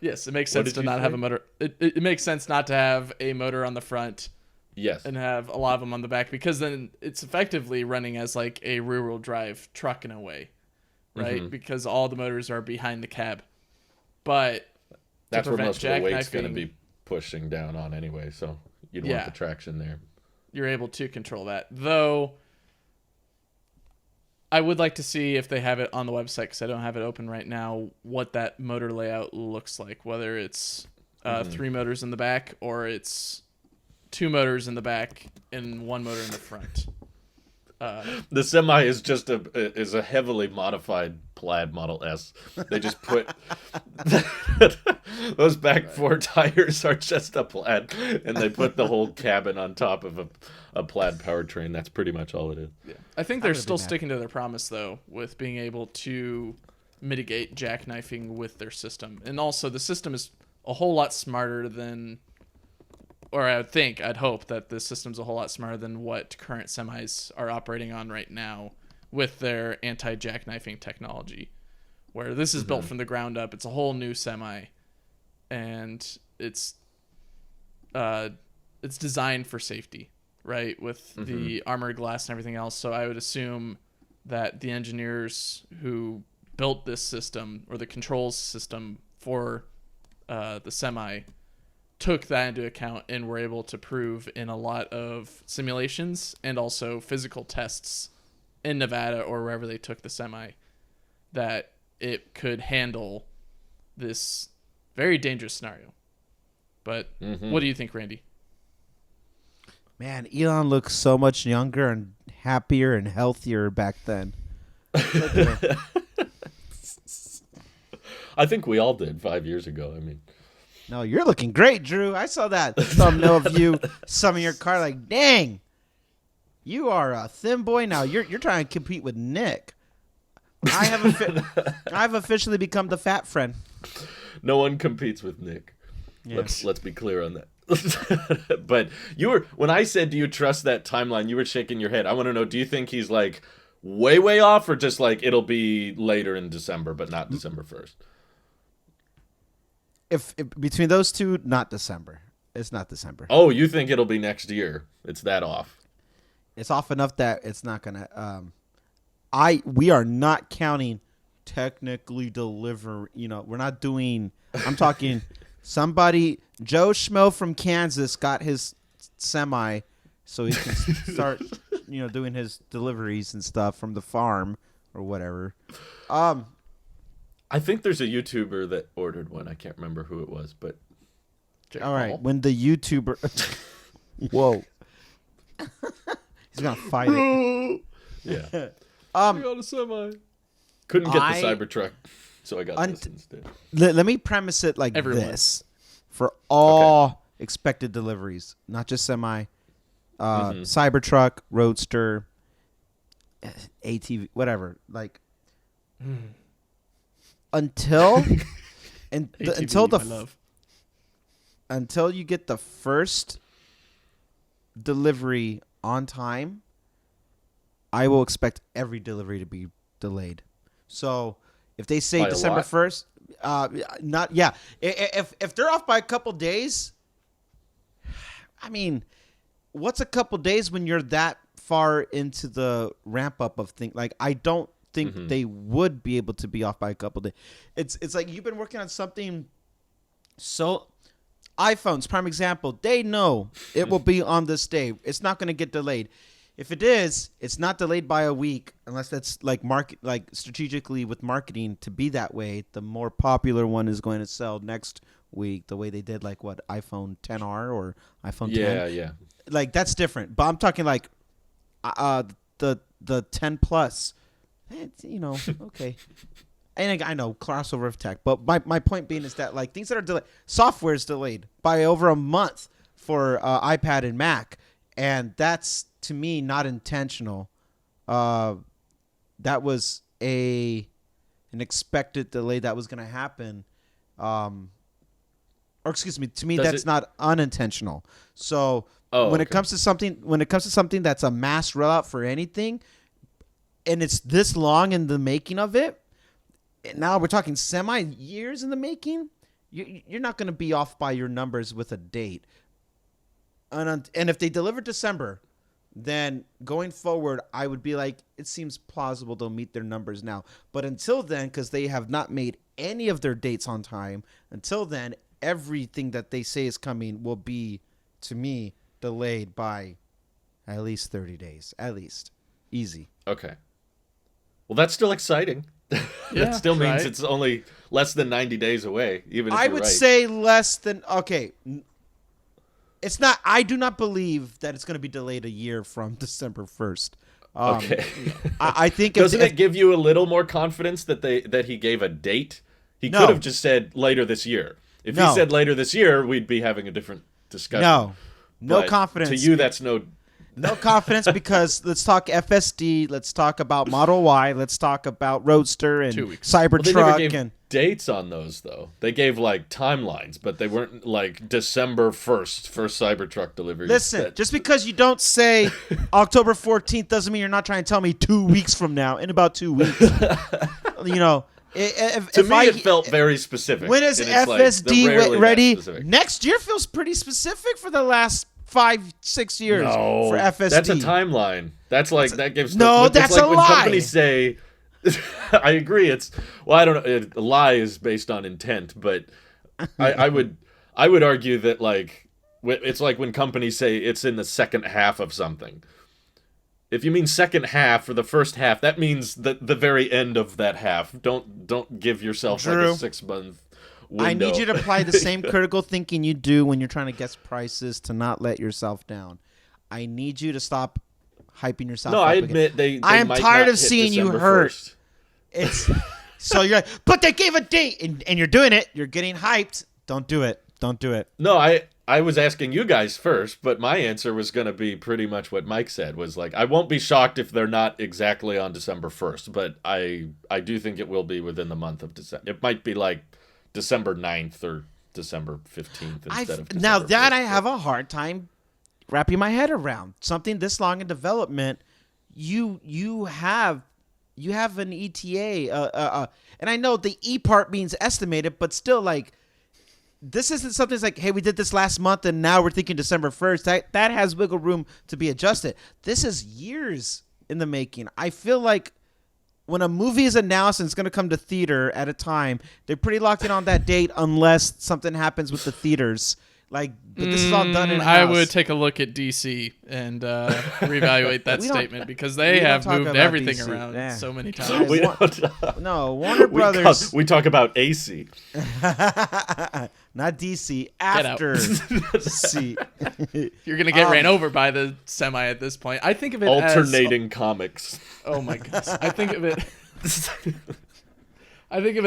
Yes, it makes sense to not have a motor. It makes sense not to have a motor on the front.
Yes.
And have a lot of them on the back, because then it's effectively running as like a rear-wheel drive truck in a way, right?
Mm-hmm.
Because all the motors are behind the cab. But
that's where most of the weight's going to
jackknifing,
be pushing down on anyway, so you'd want the traction there.
You're able to control that. Though I would like to see if they have it on the website, because I don't have it open right now, what that motor layout looks like, whether it's 3 motors in the back or it's 2 motors in the back and 1 motor in the front.
The semi is just a heavily modified Plaid Model S. They just put those back 4 tires are just a Plaid, and they put the whole cabin on top of a Plaid powertrain. That's pretty much all it is.
Yeah. I think they're still sticking to their promise, though, with being able to mitigate jackknifing with their system. And also, the system is a whole lot smarter than... Or I'd hope that the system's a whole lot smarter than what current semis are operating on right now with their anti-jackknifing technology, where this is built from the ground up. It's a whole new semi, and it's designed for safety, right? With the armored glass and everything else. So I would assume that the engineers who built this system, or the controls system for the semi, took that into account and were able to prove in a lot of simulations and also physical tests in Nevada or wherever they took the semi that it could handle this very dangerous scenario. But what do you think, Randy?
Man, Elon looks so much younger and happier and healthier back then.
I think we all did 5 years ago. I mean...
No, you're looking great, Drew. I saw that thumbnail of you some of your car. Like, dang, you are a thin boy now. You're trying to compete with Nick. I've officially become the fat friend.
No one competes with Nick.
Yes.
Let's be clear on that. But when I said, do you trust that timeline? You were shaking your head. I want to know, do you think he's like way off, or just like it'll be later in December, but not December 1st?
If between those two, not December. It's not December.
Oh, you think it'll be next year? It's that off.
It's off enough that it's not gonna. We are not counting technically deliver. We're not doing. I'm talking. Somebody, Joe Schmo from Kansas, got his semi, so he can start, doing his deliveries and stuff from the farm or whatever.
I think there's a YouTuber that ordered one. I can't remember who it was, but
all right. When the YouTuber, whoa, he's gonna fight it.
Yeah.
I got a semi.
Couldn't get the Cybertruck, so I got this instead.
Let me premise it like this: for all expected deliveries, not just semi, Cybertruck, Roadster, ATV, whatever. Like, until
ATV,
until the
my love.
until you get the first delivery on time, I will expect every delivery to be delayed. So if they say
By a
December
lot?
1st, not yeah. If they're off by a couple days, I mean, what's a couple days when you're that far into the ramp up of things? Like, I don't think they would be able to be off by a couple days. It's like you've been working on something. So iPhones, prime example, they know it will be on this day. It's not going to get delayed. If it is, it's not delayed by a week unless that's like strategically with marketing to be that way. The more popular one is going to sell next week, the way they did like what iPhone 10R or iPhone 10.
Yeah.
Like that's different. But I'm talking like the 10 plus. Okay. And I know crossover of tech, but my point being is that like things that are delayed, software is delayed by over a month for iPad and Mac, and that's to me not intentional. That was an expected delay that was going to happen, or excuse me. To me, that's not unintentional. So when it comes to something that's a mass rollout for anything, and it's this long in the making of it. Now we're talking semi years in the making. You're not going to be off by your numbers with a date. And if they deliver December, then going forward, I would be like, it seems plausible they'll meet their numbers now. But until then, because they have not made any of their dates on time, until then, everything that they say is coming will be, to me, delayed by at least 30 days. At least. Easy.
Okay. Well, that's still exciting. That still means it's only less than 90 days away, even if
I
you're
would
right.
say less than, okay. It's not, I do not believe that it's going to be delayed a year from December 1st.
Okay.
I think
Doesn't it give you a little more confidence that he gave a date? He could have just said later this year. If he said later this year, we'd be having a different discussion.
No
But
confidence.
To you, that's no
confidence because let's talk FSD, let's talk about Model Y, let's talk about Roadster and
2 weeks.
Cybertruck.
They never gave
and
dates on those, though. They gave, like, timelines, but they weren't, like, December 1st for Cybertruck delivery.
Listen, just because you don't say October 14th doesn't mean you're not trying to tell me 2 weeks from now, in about 2 weeks.
It felt very specific.
When is FSD ready? Next year feels pretty specific for the last 5-6 years for FSD.
That's a timeline. That's like that gives.
That's
like
a
when
lie.
Companies say, I agree. I don't know. A lie is based on intent, but I would argue that like it's like when companies say it's in the second half of something. If you mean second half or the first half, that means the very end of that half. Don't give yourself like a 6-month window.
I need you to apply the same critical thinking you do when you're trying to guess prices to not let yourself down. I need you to stop hyping yourself up.
No, I admit they
I am
might
tired
not
of
hit
seeing
December
you hurt.
1st.
It's so you're like, but they gave a date and you're doing it. You're getting hyped. Don't do it. Don't do it.
No, I was asking you guys first, but my answer was going to be pretty much what Mike said, was like, I won't be shocked if they're not exactly on December 1st, but I do think it will be within the month of December. It might be like December 9th or December 15th instead of December
Now that
1st.
I have a hard time wrapping my head around. Something this long in development, you have an ETA, and I know the E part means estimated, but still like, this isn't something that's like, hey, we did this last month and now we're thinking December 1st. That has wiggle room to be adjusted. This is years in the making. I feel like when a movie is announced and it's going to come to theater at a time, they're pretty locked in on that date unless something happens with the theaters. Like, but this is all done in-house.
I would take a look at DC and reevaluate that statement because they have moved everything
DC.
around so many times.
Warner Brothers.
We talk about AC.
Not DC. After C.
You're going to get ran over by the semi at this point. I think of it
Alternating comics.
Oh my gosh. I think of it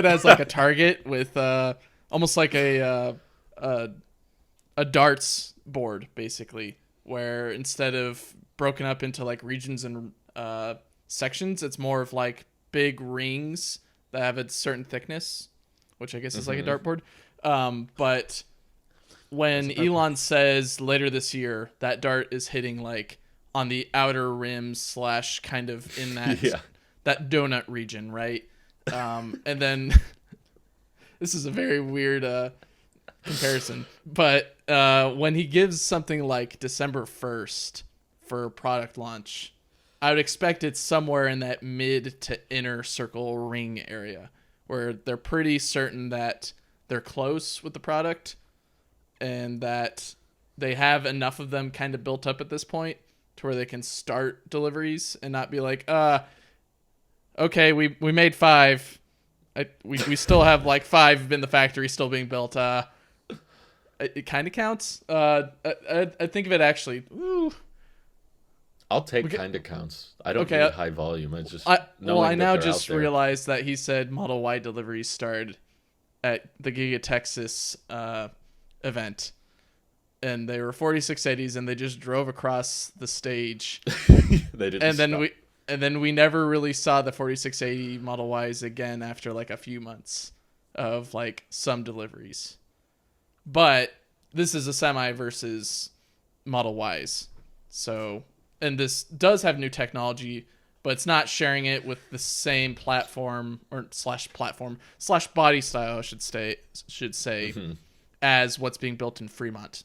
as like a target with almost like a darts board, basically, where instead of broken up into like regions and sections, it's more of like big rings that have a certain thickness, which I guess is like a dartboard. But when Elon says later this year that dart is hitting like on the outer rim / kind of in that that donut region, right? And then this is a very weird comparison, but when he gives something like December 1st for product launch, I would expect it's somewhere in that mid to inner circle ring area where they're pretty certain that they're close with the product and that they have enough of them kind of built up at this point to where they can start deliveries and not be like, okay, we made 5. We still have like 5 in the factory still being built. It kind of counts. I think of it actually. Ooh.
I'll take kind of counts. I don't need high volume. I just
I now just realized that he said Model Y deliveries started at the Giga Texas event, and they were 4680s, and they just drove across the stage.
They didn't.
And then we never really saw the 4680 Model Ys again after like a few months of like some deliveries. But this is a semi versus Model Ys, so. And this does have new technology, but it's not sharing it with the same platform or / body style, I should say, as what's being built in Fremont.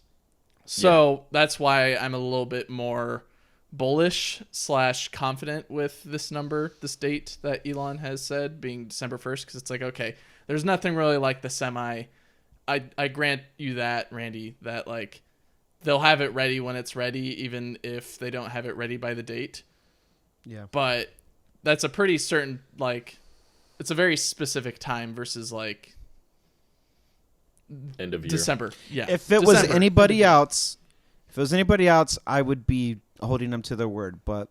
So that's why I'm a little bit more bullish / confident with this number, this date that Elon has said being December 1st, because it's like, okay, there's nothing really like the semi. I grant you that, Randy, that like, they'll have it ready when it's ready, even if they don't have it ready by the date.
Yeah.
But that's a pretty certain, like, it's a very specific time versus, like,
end of year.
December. Yeah.
If it was anybody else, I would be holding them to their word. But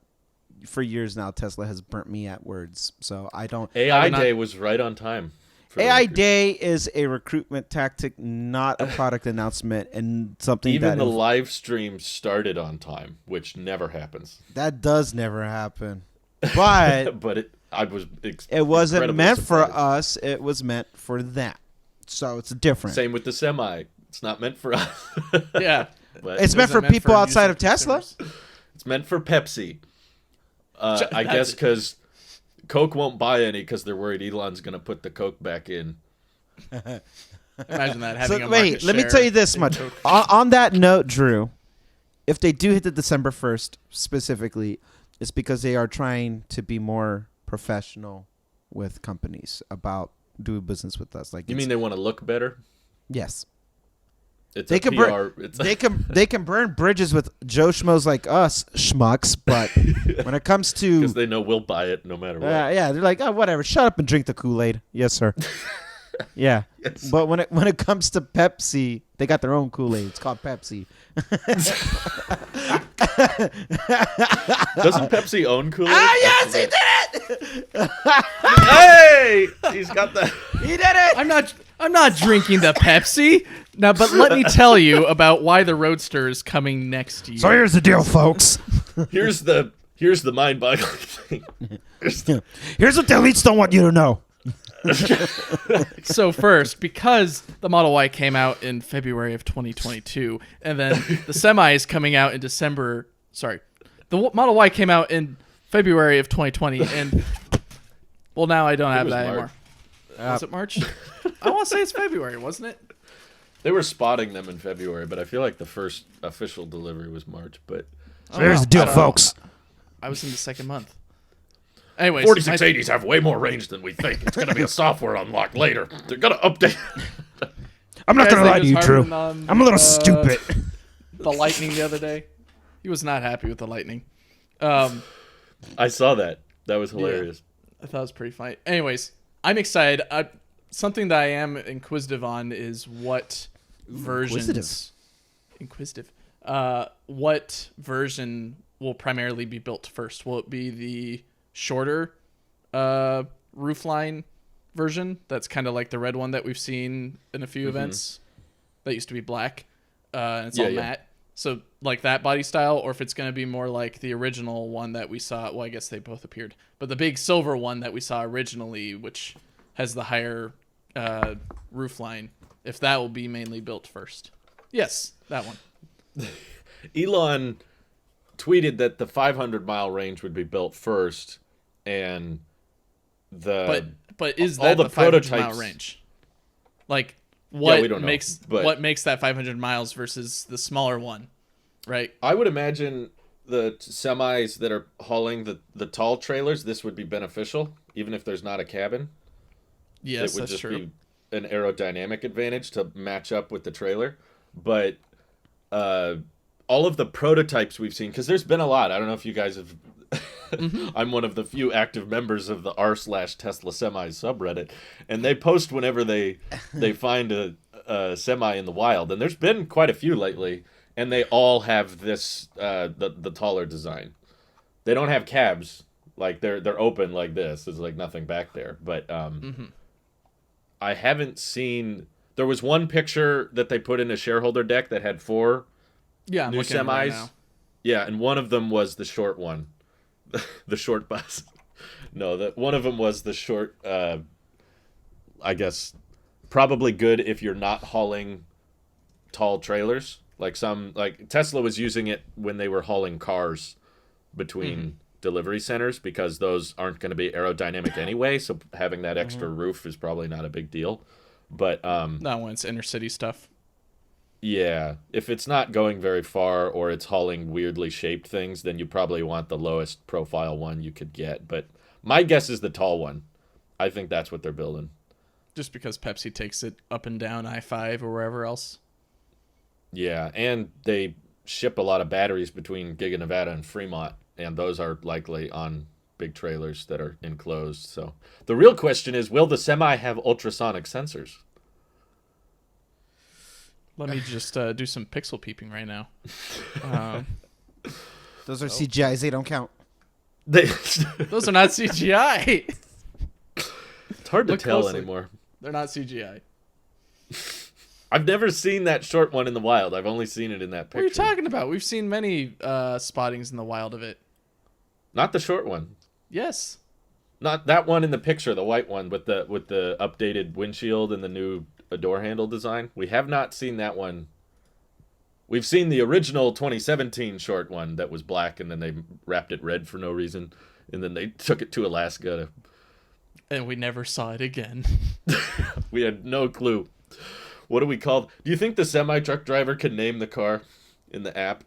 for years now, Tesla has burnt me at words. So I don't.
AI Day was right on time.
AI Day is a recruitment tactic, not a product announcement, and something
even the live stream started on time, which never happens.
That does never happen. But
but
it wasn't meant for us. It was meant for them. So it's different.
Same with the semi. It's not meant for us.
Yeah,
but
it's meant for people outside of Tesla.
Consumers?
It's meant for Pepsi. I guess because Coke won't buy any because they're worried Elon's going to put the Coke back in.
Imagine that. Having
let me tell you this much. On that note, Drew, if they do hit the December 1st specifically, it's because they are trying to be more professional with companies about doing business with us. Like,
you mean they want to look better?
Yes.
They
can burn bridges with Joe Schmoes like us schmucks, but when it comes to,
because they know we'll buy it no matter what.
Yeah, they're like, oh, whatever, shut up and drink the Kool-Aid. Yes, sir. Yeah, yes. But when it comes to Pepsi, they got their own Kool-Aid. It's called Pepsi.
Doesn't Pepsi own Kool-Aid?
Ah, yes, he did it.
Hey, he's got that.
He did it.
I'm not drinking the Pepsi. Now, but let me tell you about why the Roadster is coming next year.
So here's the deal, folks.
Here's the mind-boggling thing.
Here's what the elites don't want you to know.
So first, because the Model Y came out in February of 2022, and then the Semi is coming out in December. Sorry, the Model Y came out in February of 2020, and well, now I don't have that anymore. Was it March? I want to say it's February, wasn't it?
They were spotting them in February, but I feel like the first official delivery was March. But
here's the deal, folks.
I was in the second month. Anyways,
4680s have way more range than we think. It's going to be a software unlock later. They're going to update.
I'm not going to lie to you, Drew. I'm a little stupid.
The Lightning the other day. He was not happy with the Lightning.
I saw that. That was hilarious.
Yeah, I thought it was pretty funny. Anyways, I'm excited. Something that I am inquisitive on is what versions... Inquisitive. What version will primarily be built first? Will it be the shorter roofline version that's kind of like the red one that we've seen in a few events that used to be black and it's all matte, so like that body style, or if it's going to be more like the original one that we saw? Well, I guess they both appeared, but the big silver one that we saw originally, which has the higher roof line, if that will be mainly built first. Yes, that one.
Elon tweeted that the 500-mile range would be built first, and
but is
all
that
the
the 500 mile
prototypes
range? Like what
we don't know,
makes
but
what makes that 500 miles versus the smaller one, right?
I would imagine the semis that are hauling the tall trailers, this would be beneficial, even if there's not a cabin.
Yes,
It would
that's
just
true.
be an aerodynamic advantage to match up with the trailer. But all of the prototypes we've seen, because there's been a lot. I don't know if you guys have. I'm one of the few active members of the r/Tesla semis subreddit, and they post whenever they find a semi in the wild, and there's been quite a few lately, and they all have this the taller design. They don't have cabs, like they're open like this. There's like nothing back there, but I haven't seen. There was one picture that they put in a shareholder deck that had 4
Yeah, I'm
new
looking at it right
semis.
now.
Yeah, and one of them was the short one, the short bus. No, that one of them was the short. I guess probably good if you're not hauling tall trailers. Like Tesla was using it when they were hauling cars between delivery centers, because those aren't going to be aerodynamic anyway. So having that extra roof is probably not a big deal. But
That one's inner city stuff.
yeah, if it's not going very far or it's hauling weirdly shaped things, then you probably want the lowest profile one you could get. But my guess is the tall one. I think that's what they're building.
Just because Pepsi takes it up and down I-5 or wherever else.
Yeah, and they ship a lot of batteries between Giga Nevada and Fremont, and those are likely on big trailers that are enclosed. So the real question is, will the semi have ultrasonic sensors?
Let me just do some pixel peeping right now.
Those are CGIs. They don't count.
Those are not CGI.
It's hard to
Look
tell
closely.
anymore.
They're not CGI.
I've never seen that short one in the wild. I've only seen it in that picture.
What are you talking about? We've seen many spottings in the wild of it.
Not the short one.
Yes.
Not that one in the picture, the white one with the updated windshield and the new door handle design. We have not seen that one. We've seen the original 2017 short one that was black, and then they wrapped it red for no reason, and then they took it to Alaska.
And we never saw it again.
We had no clue. What do we call? Do you think the semi-truck driver can name the car in the app?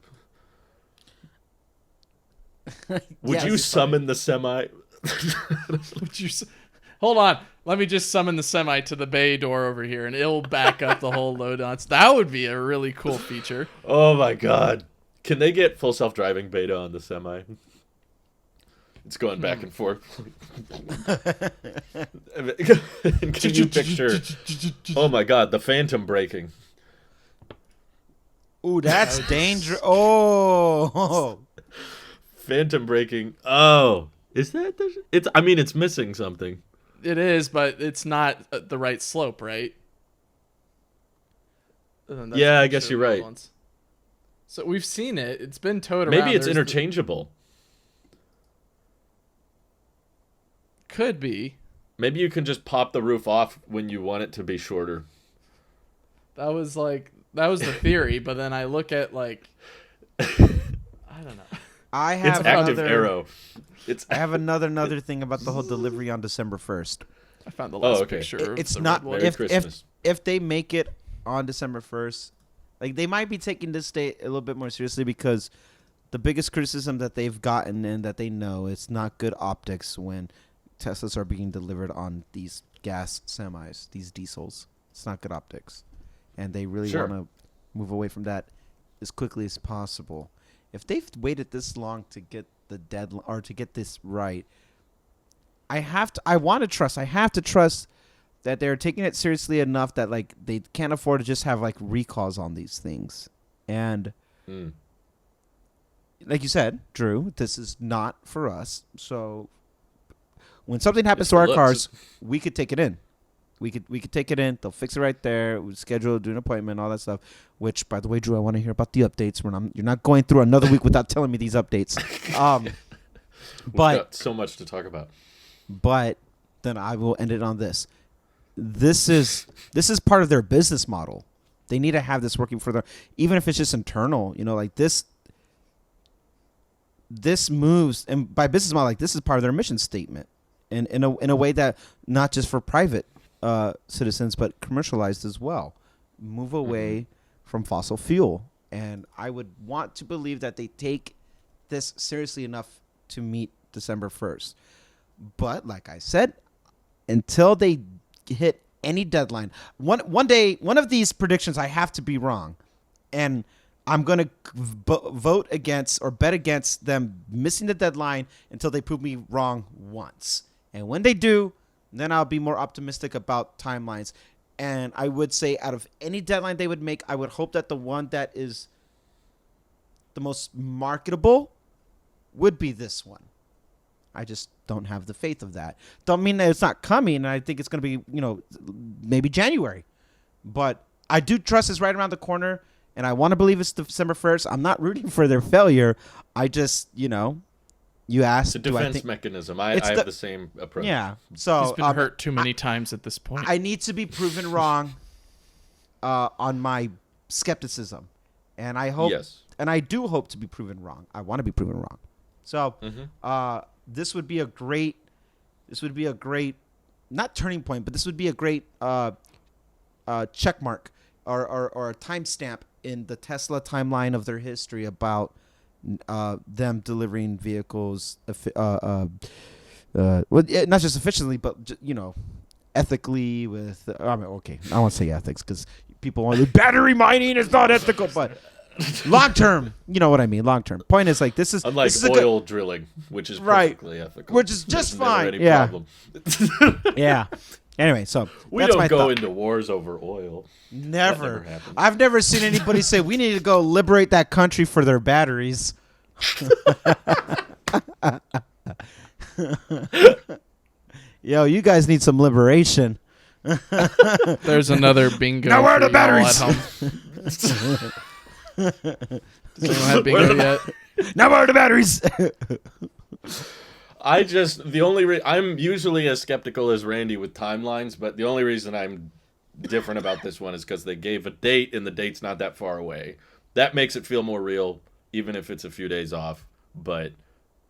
Would
Yes,
you
it's
summon the semi?
Would you? Hold on. Let me just summon the semi to the bay door over here, and it'll back up the whole load on. That would be a really cool feature.
Oh my god. Can they get full self-driving beta on the semi? It's going back and forth. Can you picture? Oh my god, the phantom braking.
Ooh, that's dangerous. Oh.
Phantom braking. Oh, is that it's? I mean, it's missing something.
It is, but it's not the right slope, right?
Yeah, I guess you're right.
So we've seen it. It's been towed around.
Maybe it's
There's
interchangeable.
Could be.
Maybe you can just pop the roof off when you want it to be shorter.
That was the theory, but then I look at I don't know.
I have
It's active
another,
arrow.
I have another thing about the whole delivery on December 1st.
I found the last
okay.
picture. of
It's
the
not
red one.
Merry
if
Christmas.
if they make it on December 1st, like they might be taking this date a little bit more seriously, because the biggest criticism that they've gotten and that they know, it's not good optics when Teslas are being delivered on these gas semis, these diesels. It's not good optics, and they really
Sure.
want to move away from that as quickly as possible. If they've waited this long to get the deadline or to get this right, I have to trust that they're taking it seriously enough that like they can't afford to just have like recalls on these things. And like you said, Drew, this is not for us. So when something happens
It's
to
the
our
looks.
cars, we could take it in. We could take it in. They'll fix it right there. We schedule, do an appointment, all that stuff. Which, by the way, Drew, I want to hear about the updates. You're not going through another week without telling me these updates.
We've got so much to talk about.
But then I will end it on this. this is part of their business model. They need to have this working for them, even if it's just internal. Like this moves, and by business model, like this is part of their mission statement, and in a way that not just for private citizens but commercialized as well. Move away from fossil fuel, and I would want to believe that they take this seriously enough to meet December 1st. But like I said, until they hit any deadline, one day, one of these predictions, I have to be wrong, and I'm going to vote against or bet against them missing the deadline until they prove me wrong once. And when they do, then I'll be more optimistic about timelines. And I would say out of any deadline they would make, I would hope that the one that is the most marketable would be this one. I just don't have the faith of that. Don't mean that it's not coming, and I think it's going to be, maybe January. But I do trust it's right around the corner, and I want to believe it's December 1st. I'm not rooting for their failure. I just, you asked.
It's a defense mechanism. I have the same approach.
Yeah. So
he's been hurt too many times at this point.
I need to be proven wrong on my skepticism, and I hope, and I do hope to be proven wrong. I want to be proven wrong. So this would be a great, not turning point, but this would be a great check mark or a timestamp in the Tesla timeline of their history about them delivering vehicles, well, not just efficiently, but ethically. With I won't say ethics because people want battery mining is not ethical, but long term, you know what I mean. Long term. Point is like this is
unlike
this is
oil drilling, which is perfectly ethical,
which is just fine.
Any problem.
Yeah. Anyway, so
we
that's
don't go
thought.
into wars over oil.
Never. I've never seen anybody say we need to go liberate that country for their batteries. Yo, you guys need some liberation.
There's another bingo.
Now where are the
for
batteries?
y'all at home. Does anyone have bingo yet?
Now where are the batteries?
I'm usually as skeptical as Randy with timelines, but the only reason I'm different about this one is because they gave a date and the date's not that far away. That makes it feel more real, even if it's a few days off. But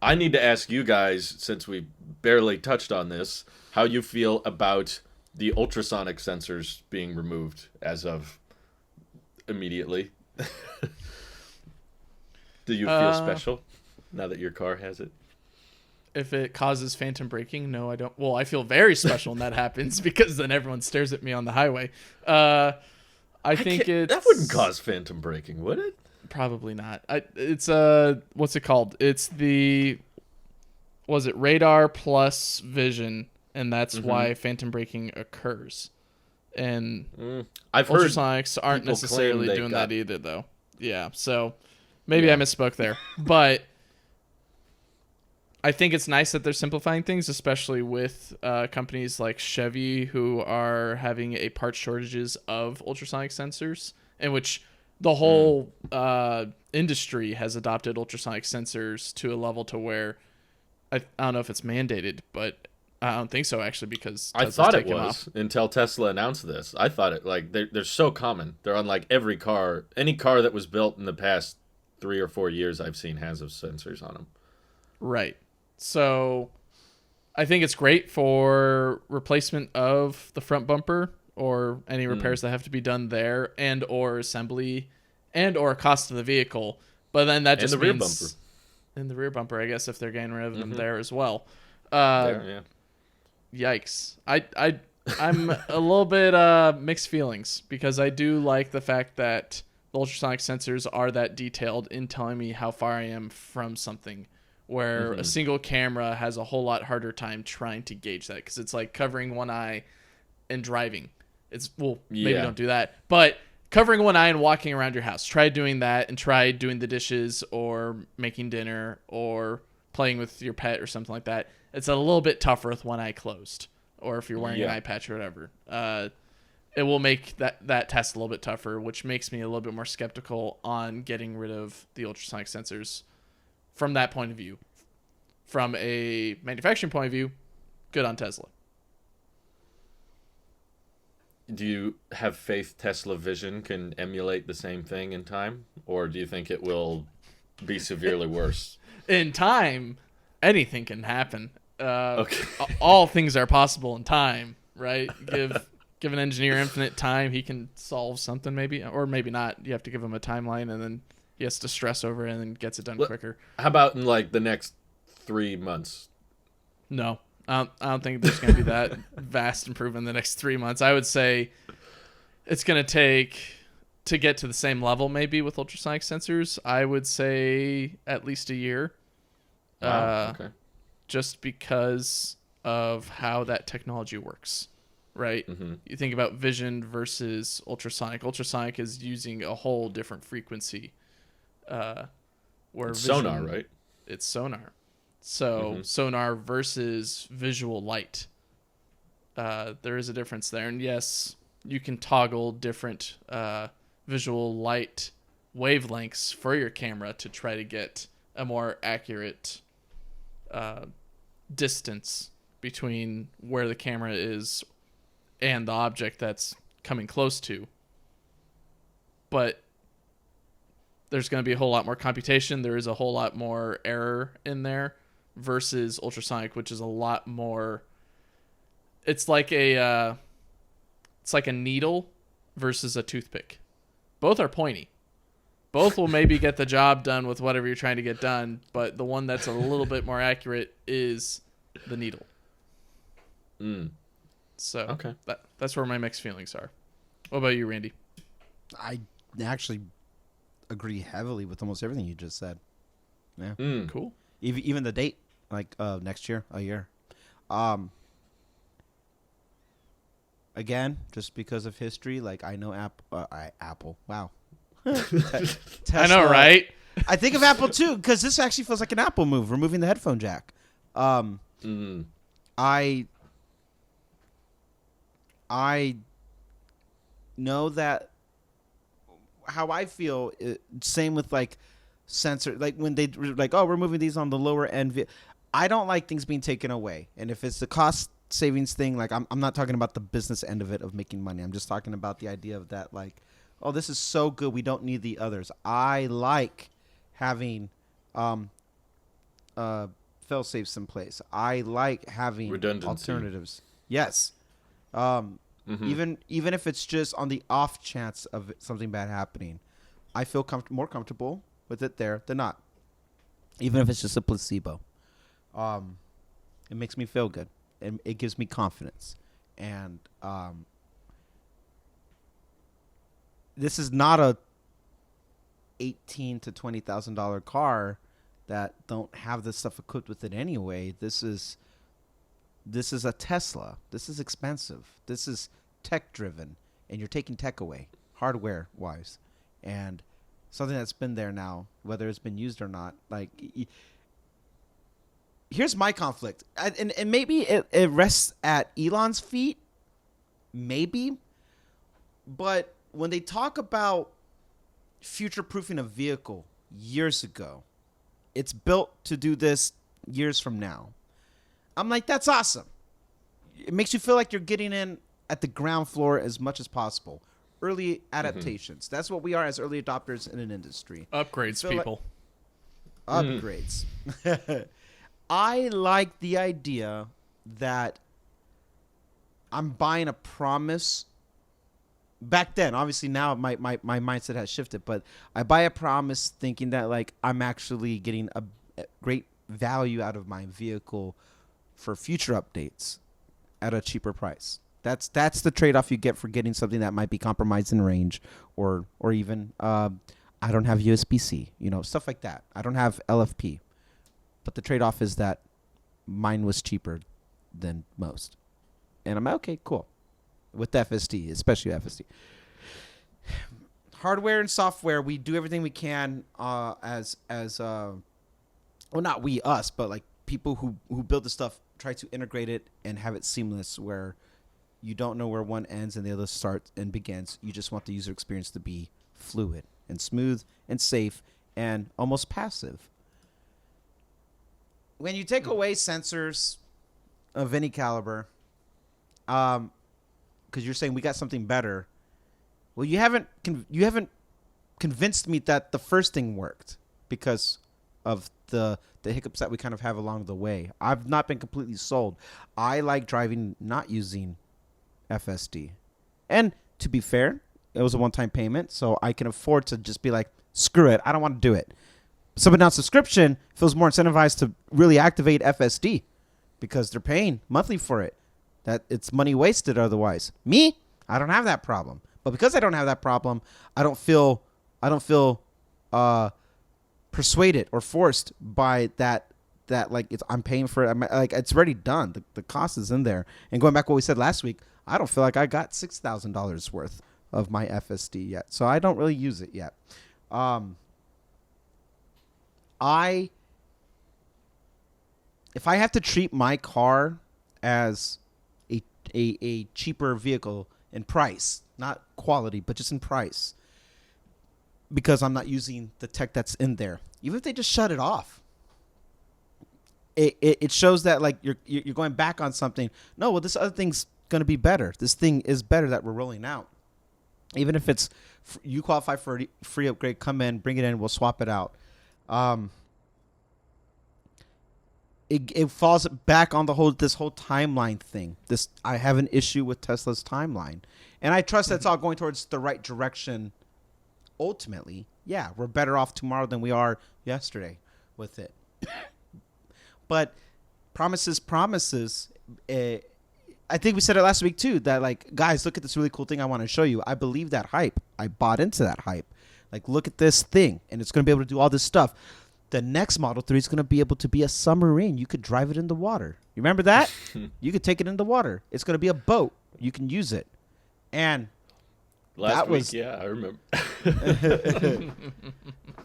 I need to ask you guys, since we barely touched on this, how you feel about the ultrasonic sensors being removed as of immediately. Do you feel special now that your car has it?
If it causes phantom braking, no, I don't. Well, I feel very special when that happens because then everyone stares at me on the highway. I think
that wouldn't cause phantom braking, would it?
Probably not. It's what's it called? It's radar plus vision, and that's why phantom braking occurs. And
I've heard
ultrasonics aren't necessarily doing that either, though. Yeah, so maybe I misspoke there, but I think it's nice that they're simplifying things, especially with companies like Chevy who are having a part shortages of ultrasonic sensors, in which the whole industry has adopted ultrasonic sensors to a level to where I don't know if it's mandated, but I don't think so actually because
Tesla's I thought it was until Tesla announced this. I thought it they're so common. They're on like every car. Any car that was built in the past 3 or 4 years I've seen has those sensors on them.
Right. So I think it's great for replacement of the front bumper or any repairs that have to be done there and or assembly and or cost of the vehicle. But then that just means...
rear bumper.
And the rear bumper, I guess, if they're getting rid of them there as well. Yikes. I'm a little bit mixed feelings because I do like the fact that the ultrasonic sensors are that detailed in telling me how far I am from something, where a single camera has a whole lot harder time trying to gauge that because it's like covering one eye and driving. Maybe don't do that, but covering one eye and walking around your house. Try doing that and try doing the dishes or making dinner or playing with your pet or something like that. It's a little bit tougher with one eye closed, or if you're wearing an eye patch or whatever. It will make that test a little bit tougher, which makes me a little bit more skeptical on getting rid of the ultrasonic sensors from that point of view. From a manufacturing point of view, good on Tesla.
Do you have faith Tesla Vision can emulate the same thing in time, or do you think it will be severely worse?
In time, anything can happen.
Okay.
All things are possible in time, right? Give an engineer infinite time, he can solve something maybe, or maybe not. You have to give him a timeline, and then he has to stress over it and then gets it done quicker.
How about in like the next 3 months?
No, I don't think there's going to be that vast improvement in the next 3 months. I would say it's going to take to get to the same level maybe with ultrasonic sensors. I would say at least a year.
Wow. Okay.
Just because of how that technology works, right?
Mm-hmm.
You think about vision versus ultrasonic. Ultrasonic is using a whole different frequency, where
It's
vision,
sonar, right?
it's sonar. So sonar versus visual light. There is a difference there, and yes, you can toggle different visual light wavelengths for your camera to try to get a more accurate distance between where the camera is and the object that's coming close to. But there's going to be a whole lot more computation. There is a whole lot more error in there versus ultrasonic, which is a lot more. It's like a needle versus a toothpick. Both are pointy. Both will maybe get the job done with whatever you're trying to get done, but the one that's a little bit more accurate is the needle. So
Okay.
that's where my mixed feelings are. What about you, Randy?
I actually agree heavily with almost everything you just said. Yeah.
Cool.
Even the date, like next year, a year. Again, just because of history, like I know Apple. Wow. Tesla,
I know, right?
I think of Apple too because this actually feels like an Apple move, removing the headphone jack. I know that how I feel. Same with like sensor, like when they like, oh, we're moving these on the lower end. I don't like things being taken away, and if it's the cost savings thing, like I'm not talking about the business end of it of making money. I'm just talking about the idea of that, like, oh, this is so good, we don't need the others. I like having fail safes in place. I like having
Redundancy.
alternatives. Yes. Even if it's just on the off chance of something bad happening, I feel more comfortable with it there than not. Even if it's just a placebo, it makes me feel good, and it gives me confidence. And this is not a $18,000 to $20,000 car that don't have this stuff equipped with it anyway. This is a Tesla. This is expensive. This is tech driven, and you're taking tech away, hardware wise, and something that's been there now, whether it's been used or not. Like, here's my conflict, and maybe it rests at Elon's feet, maybe, but when they talk about future proofing a vehicle years ago, it's built to do this years from now. I'm like, that's awesome. It makes you feel like you're getting in at the ground floor as much as possible. Early adaptations. That's what we are as early adopters in an industry.
Upgrades, people.
Upgrades. I like the idea that I'm buying a promise. Back then, obviously now my mindset has shifted, but I buy a promise thinking that like I'm actually getting a great value out of my vehicle for future updates at a cheaper price. That's the trade-off you get for getting something that might be compromised in range, or even I don't have USB-C, stuff like that. I don't have LFP, but the trade-off is that mine was cheaper than most, and I'm like, okay, cool. With FSD, especially FSD. Hardware and software, we do everything we can as well, not we, us, but like people who build the stuff try to integrate it and have it seamless where you don't know where one ends and the other starts and begins. You just want the user experience to be fluid and smooth and safe and almost passive. When you take away sensors of any caliber, because you're saying we got something better. Well, you haven't convinced me that the first thing worked because of the hiccups that we kind of have along the way. I've not been completely sold. I like driving not using FSD. And to be fair, it was a one-time payment, so I can afford to just be like, screw it, I don't want to do it. Someone on subscription feels more incentivized to really activate FSD because they're paying monthly for it. That it's money wasted otherwise. Me, I don't have that problem. But because I don't have that problem, I don't feel persuaded or forced by that like I'm paying for it. Like it's already done. The cost is in there. And going back to what we said last week, I don't feel like I got $6,000 worth of my FSD yet. So I don't really use it yet. If I have to treat my car as a cheaper vehicle in price, not quality, but just in price, because I'm not using the tech that's in there, even if they just shut it off, it shows that like you're going back on something. No, well, this other thing's going to be better. This thing is better that we're rolling out. Even if it's you qualify for a free upgrade, come in, bring it in, we'll swap it out. It falls back on this whole timeline thing. I have an issue with Tesla's timeline, and I trust that's all going towards the right direction. Ultimately, yeah, we're better off tomorrow than we are yesterday with it. But promises. I think we said it last week too, that like, guys, look at this really cool thing I want to show you. I believe that hype. I bought into that hype. Like, look at this thing, and it's going to be able to do all this stuff. The next Model 3 is going to be able to be a submarine. You could drive it in the water. You remember that? You could take it in the water. It's going to be a boat. You can use it. And
last week, yeah, I remember.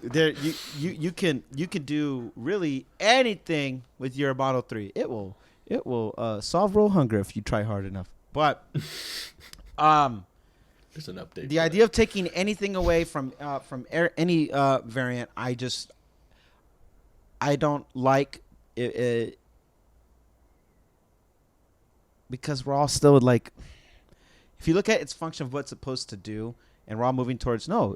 There, you can do really anything with your Model 3. It will solve world hunger if you try hard enough. But
there's an update.
The idea of taking anything away from any variant, I don't like it, because we're all still like, if you look at its function of what it's supposed to do, and we're all moving towards no,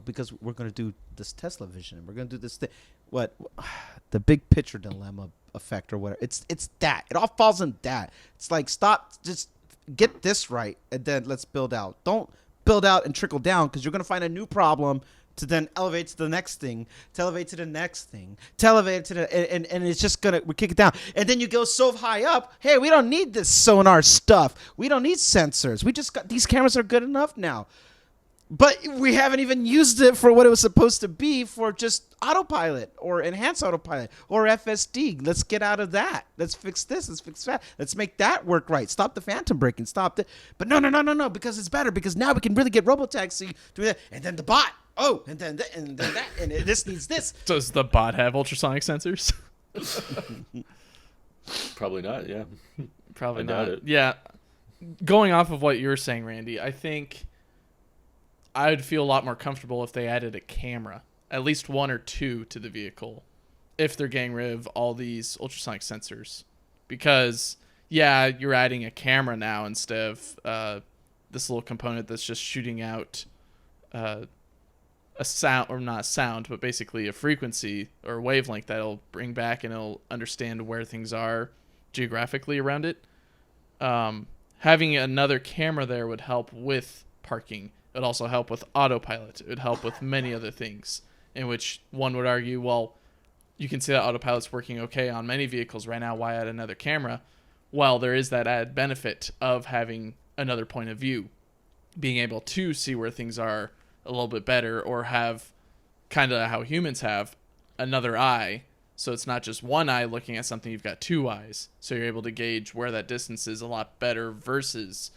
because we're going to do this Tesla vision, we're going to do this thing, the big picture dilemma effect or whatever. It's that. It all falls in that. It's like, stop, just get this right, and then let's build out. Don't build out and trickle down, because you're going to find a new problem to then elevate to the next thing, to elevate to the next thing, to elevate to the, and it's just we kick it down. And then you go so high up, hey, we don't need this sonar stuff. We don't need sensors. We just got, these cameras are good enough now. But we haven't even used it for what it was supposed to be, for just autopilot or enhanced autopilot or FSD. Let's get out of that. Let's fix this. Let's fix that. Let's make that work right. Stop the phantom braking. Stop it. But no, because it's better, because now we can really get robotaxi through that. And then the bot. Oh, and then that, and this needs this.
Does the bot have ultrasonic sensors?
Probably not, yeah.
Probably
I
not.
doubt it.
Yeah. Going off of what you were saying, Randy, I think I would feel a lot more comfortable if they added a camera, at least one or two, to the vehicle, if they're getting rid of all these ultrasonic sensors. Because, yeah, you're adding a camera now instead of this little component that's just shooting out a sound, or not a sound, but basically a frequency or wavelength that it'll bring back, and it'll understand where things are geographically around it. Having another camera there would help with parking. It would also help with autopilot. It would help with many other things, in which one would argue, well, you can see that autopilot's working okay on many vehicles right now. Why add another camera? Well, there is that added benefit of having another point of view, being able to see where things are a little bit better, or have kind of how humans have another eye. So it's not just one eye looking at something, you've got two eyes. So you're able to gauge where that distance is a lot better, versus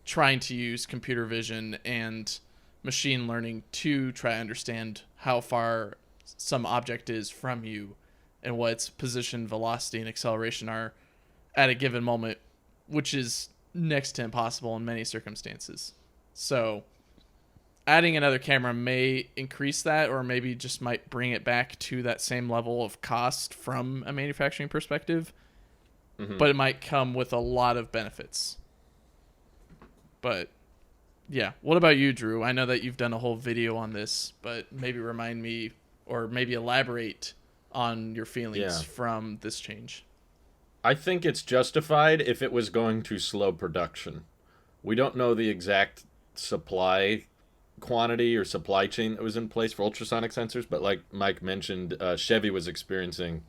trying to use computer vision and machine learning to try to understand how far some object is from you and what its position, velocity, and acceleration are at a given moment, which is next to impossible in many circumstances. So adding another camera may increase that, or maybe just might bring it back to that same level of cost from a manufacturing perspective, but it might come with a lot of benefits. But yeah, what about you, Drew? I know that you've done a whole video on this, but maybe remind me or maybe elaborate on your feelings
Yeah.
from this change.
I think it's justified if it was going to slow production. We don't know the exact supply quantity or supply chain that was in place for ultrasonic sensors, but like Mike mentioned, Chevy was experiencing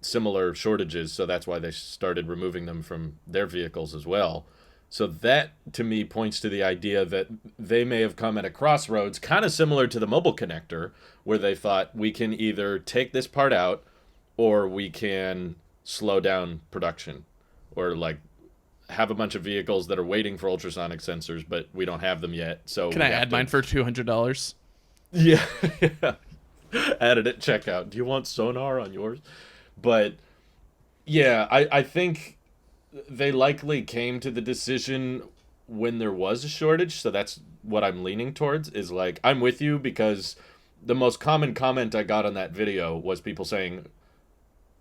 similar shortages, so that's why they started removing them from their vehicles as well. So that to me points to the idea that they may have come at a crossroads, kind of similar to the mobile connector, where they thought we can either take this part out or we can slow down production or like have a bunch of vehicles that are waiting for ultrasonic sensors, but we don't have them yet. So
Can I add mine for $200?
Yeah, yeah. Added at checkout. Do you want sonar on yours? But yeah, I think they likely came to the decision when there was a shortage. So that's what I'm leaning towards is like, I'm with you because the most common comment I got on that video was people saying,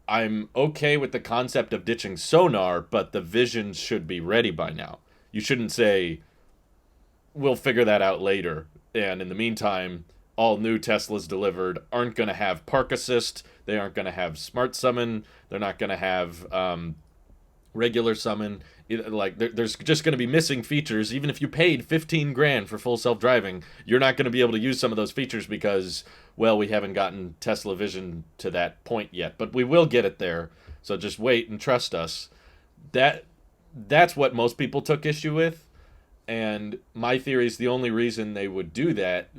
I'm okay with the concept of ditching sonar, but the vision should be ready by now. You shouldn't say, we'll figure that out later. And in the meantime, all new Teslas delivered aren't going to have park assist. They aren't going to have smart summon. They're not going to have regular summon. Like there's just going to be missing features. Even if you paid 15 grand for full self-driving, you're not going to be able to use some of those features because, well, we haven't gotten Tesla Vision to that point yet, but we will get it there. So just wait and trust us. That's what most people took issue with. And my theory is the only reason they would do that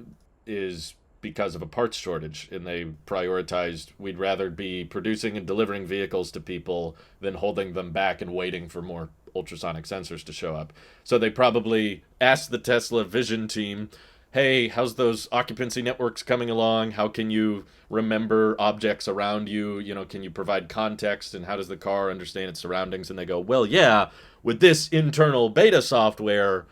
is because of a parts shortage, and they prioritized we'd rather be producing and delivering vehicles to people than holding them back and waiting for more ultrasonic sensors to show up. So they probably asked the Tesla Vision team, hey, how's those occupancy networks coming along? How can you remember objects around you? You know, can you provide context, and how does the car understand its surroundings? And they go, well, yeah, with this internal beta software,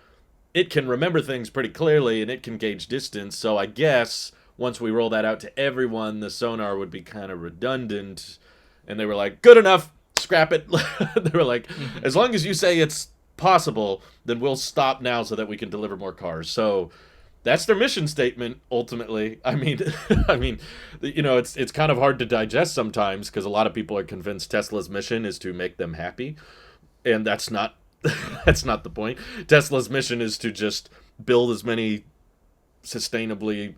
it can remember things pretty clearly and it can gauge distance. So I guess once we roll that out to everyone, the sonar would be kind of redundant. And they were like, good enough, scrap it. They were like, as long as you say it's possible, then we'll stop now so that we can deliver more cars. So that's their mission statement ultimately. I mean, you know, it's kind of hard to digest sometimes because a lot of people are convinced Tesla's mission is to make them happy, and that's not that's not the point. Tesla's mission is to just build as many sustainably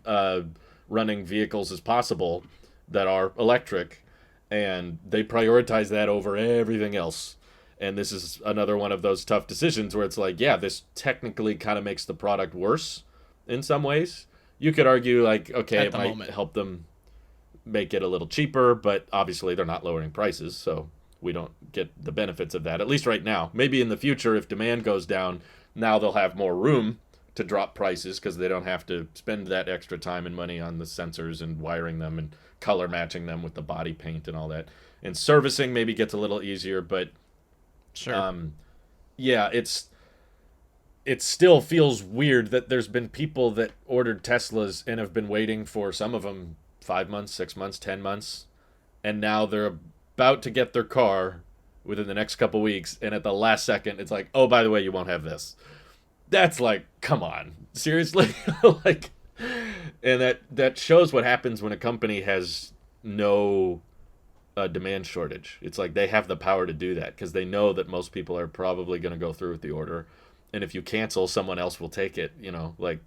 running vehicles as possible that are electric, and they prioritize that over everything else. And this is another one of those tough decisions where it's like, yeah, this technically kind of makes the product worse in some ways. You could argue like, okay, it might help them make it a little cheaper, but obviously they're not lowering prices, so we don't get the benefits of that, at least right now. Maybe in the future, if demand goes down, now they'll have more room to drop prices because they don't have to spend that extra time and money on the sensors and wiring them and color matching them with the body paint and all that. And servicing maybe gets a little easier, but
sure.
Yeah, it still feels weird that there's been people that ordered Teslas and have been waiting for some of them 5 months, 6 months, 10 months, and now they're about to get their car within the next couple weeks, and at the last second it's like, oh, by the way, you won't have this. That's like, come on, seriously. Like, and that shows what happens when a company has no demand shortage. It's like they have the power to do that because they know that most people are probably going to go through with the order, and if you cancel, someone else will take it. You know, like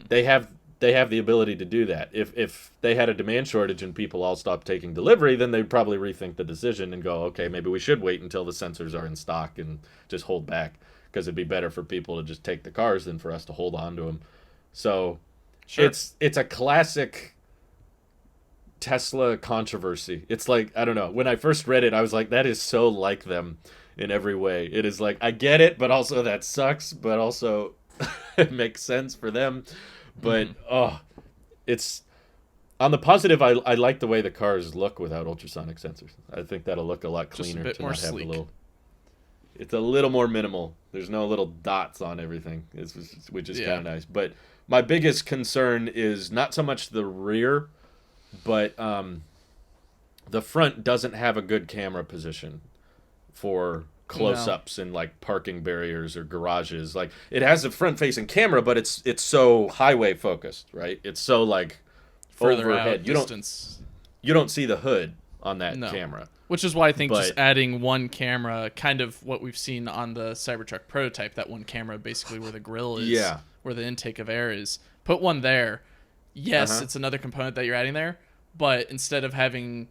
they have the ability to do that. If they had a demand shortage and people all stopped taking delivery, then they'd probably rethink the decision and go, okay, maybe we should wait until the sensors are in stock and just hold back, because it'd be better for people to just take the cars than for us to hold on to them. So
Sure.
it's a classic Tesla controversy. It's like, I don't know, when I first read it, I was like, that is so like them in every way. It is like, I get it, but also that sucks, but also it makes sense for them. But it's on the positive. I like the way the cars look without ultrasonic sensors. I think that'll look a lot cleaner.
Just a bit more
not have
sleek.
It's a little more minimal. There's no little dots on everything, which is kind of nice. But my biggest concern is not so much the rear, but the front doesn't have a good camera position for close-ups in like parking barriers or garages. Like it has a front-facing camera, but it's so highway focused, right? It's so like
Further
overhead.
out distance.
You don't see the hood on that
No.
camera.
Which is why I think just
But-
adding one camera, kind of what we've seen on the Cybertruck prototype, that one camera basically where the grill is,
Yeah.
where the intake of air is. Put one there. Yes, it's another component that you're adding there, but instead of having,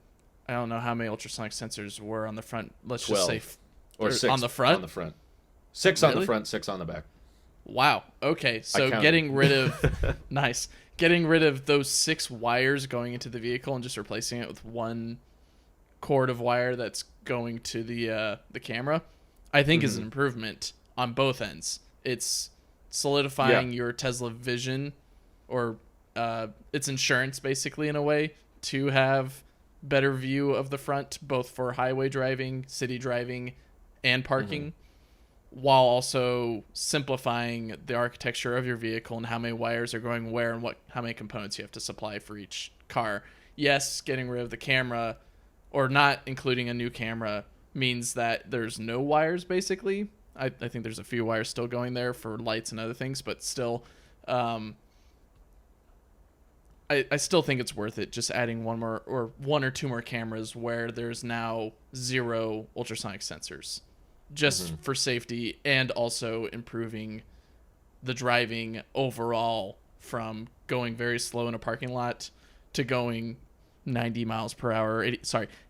I don't know how many ultrasonic sensors were on the front, let's
12.
just say,
Or 6
on the front?
On the front. 6 on
Really?
the front, 6 on the back.
Wow. Okay, so
counted.
getting rid of nice, getting rid of those 6 wires going into the vehicle and just replacing it with one cord of wire that's going to the camera, I think is an improvement on both ends. It's solidifying your Tesla vision, or its insurance basically in a way to have better view of the front, both for highway driving, city driving, and parking, while also simplifying the architecture of your vehicle and how many wires are going where and how many components you have to supply for each car. Yes, getting rid of the camera or not including a new camera means that there's no wires basically. I think there's a few wires still going there for lights and other things, but still, I still think it's worth it just adding one or two more cameras where there's now 0 ultrasonic sensors, just for safety and also improving the driving overall from going very slow in a parking lot to going 90 miles per hour,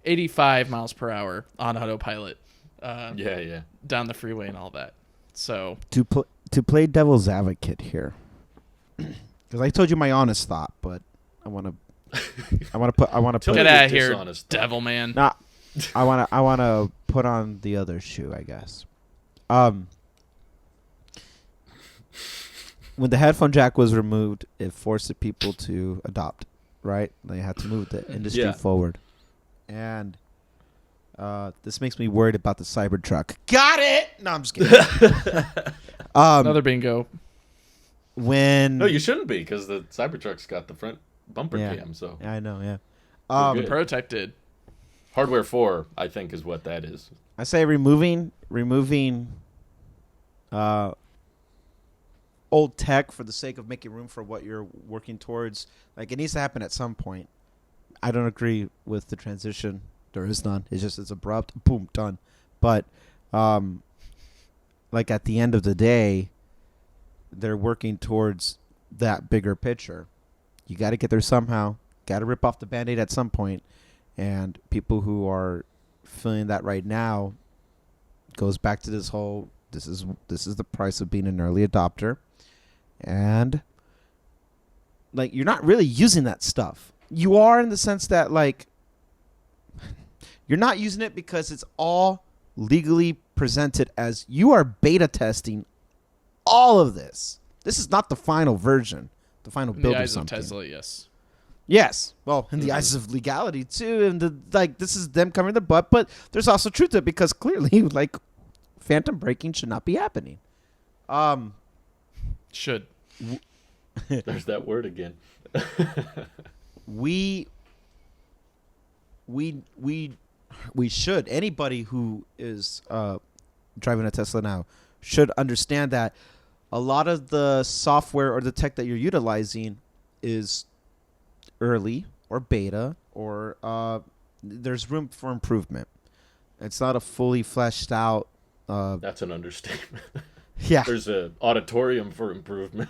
85 miles per hour on autopilot. Down the freeway and all that. So
to play devil's advocate here, because I told you my honest thought, but I want to put
get out of here,
dishonest thought.
devil man.
Nah, I want to put on the other shoe, I guess. When the headphone jack was removed, it forced people to adopt, right? They had to move the industry forward. And this makes me worried about the Cybertruck. Got it! No, I'm just kidding.
Another bingo.
No, you shouldn't be, because the Cybertruck's got the front bumper cam. So
I know, yeah.
We're
The
good.
prototype did.
Hardware 4, I think, is what that is.
I say removing old tech for the sake of making room for what you're working towards. Like, it needs to happen at some point. I don't agree with the transition. There is none. It's abrupt. Boom, done. But like at the end of the day, they're working towards that bigger picture. You got to get there somehow. Got to rip off the Band-Aid at some point. And people who are feeling that right now goes back to this whole this is the price of being an early adopter. And like, you're not really using that stuff. You are, in the sense that, like, you're not using it because it's all legally presented as you are beta testing all of this. This is not the final version, the final
In
build
the
or
eyes of
something.
Tesla, yes.
Yes. Well, in the eyes of legality too, and this is them covering the butt, but there's also truth to it, because clearly, like, phantom braking should not be happening.
Should.
There's that word again.
we should, anybody who is driving a Tesla now should understand that a lot of the software or the tech that you're utilizing is early or beta, or there's room for improvement. It's not a fully fleshed out.
That's an understatement.
Yeah.
There's an auditorium for improvement.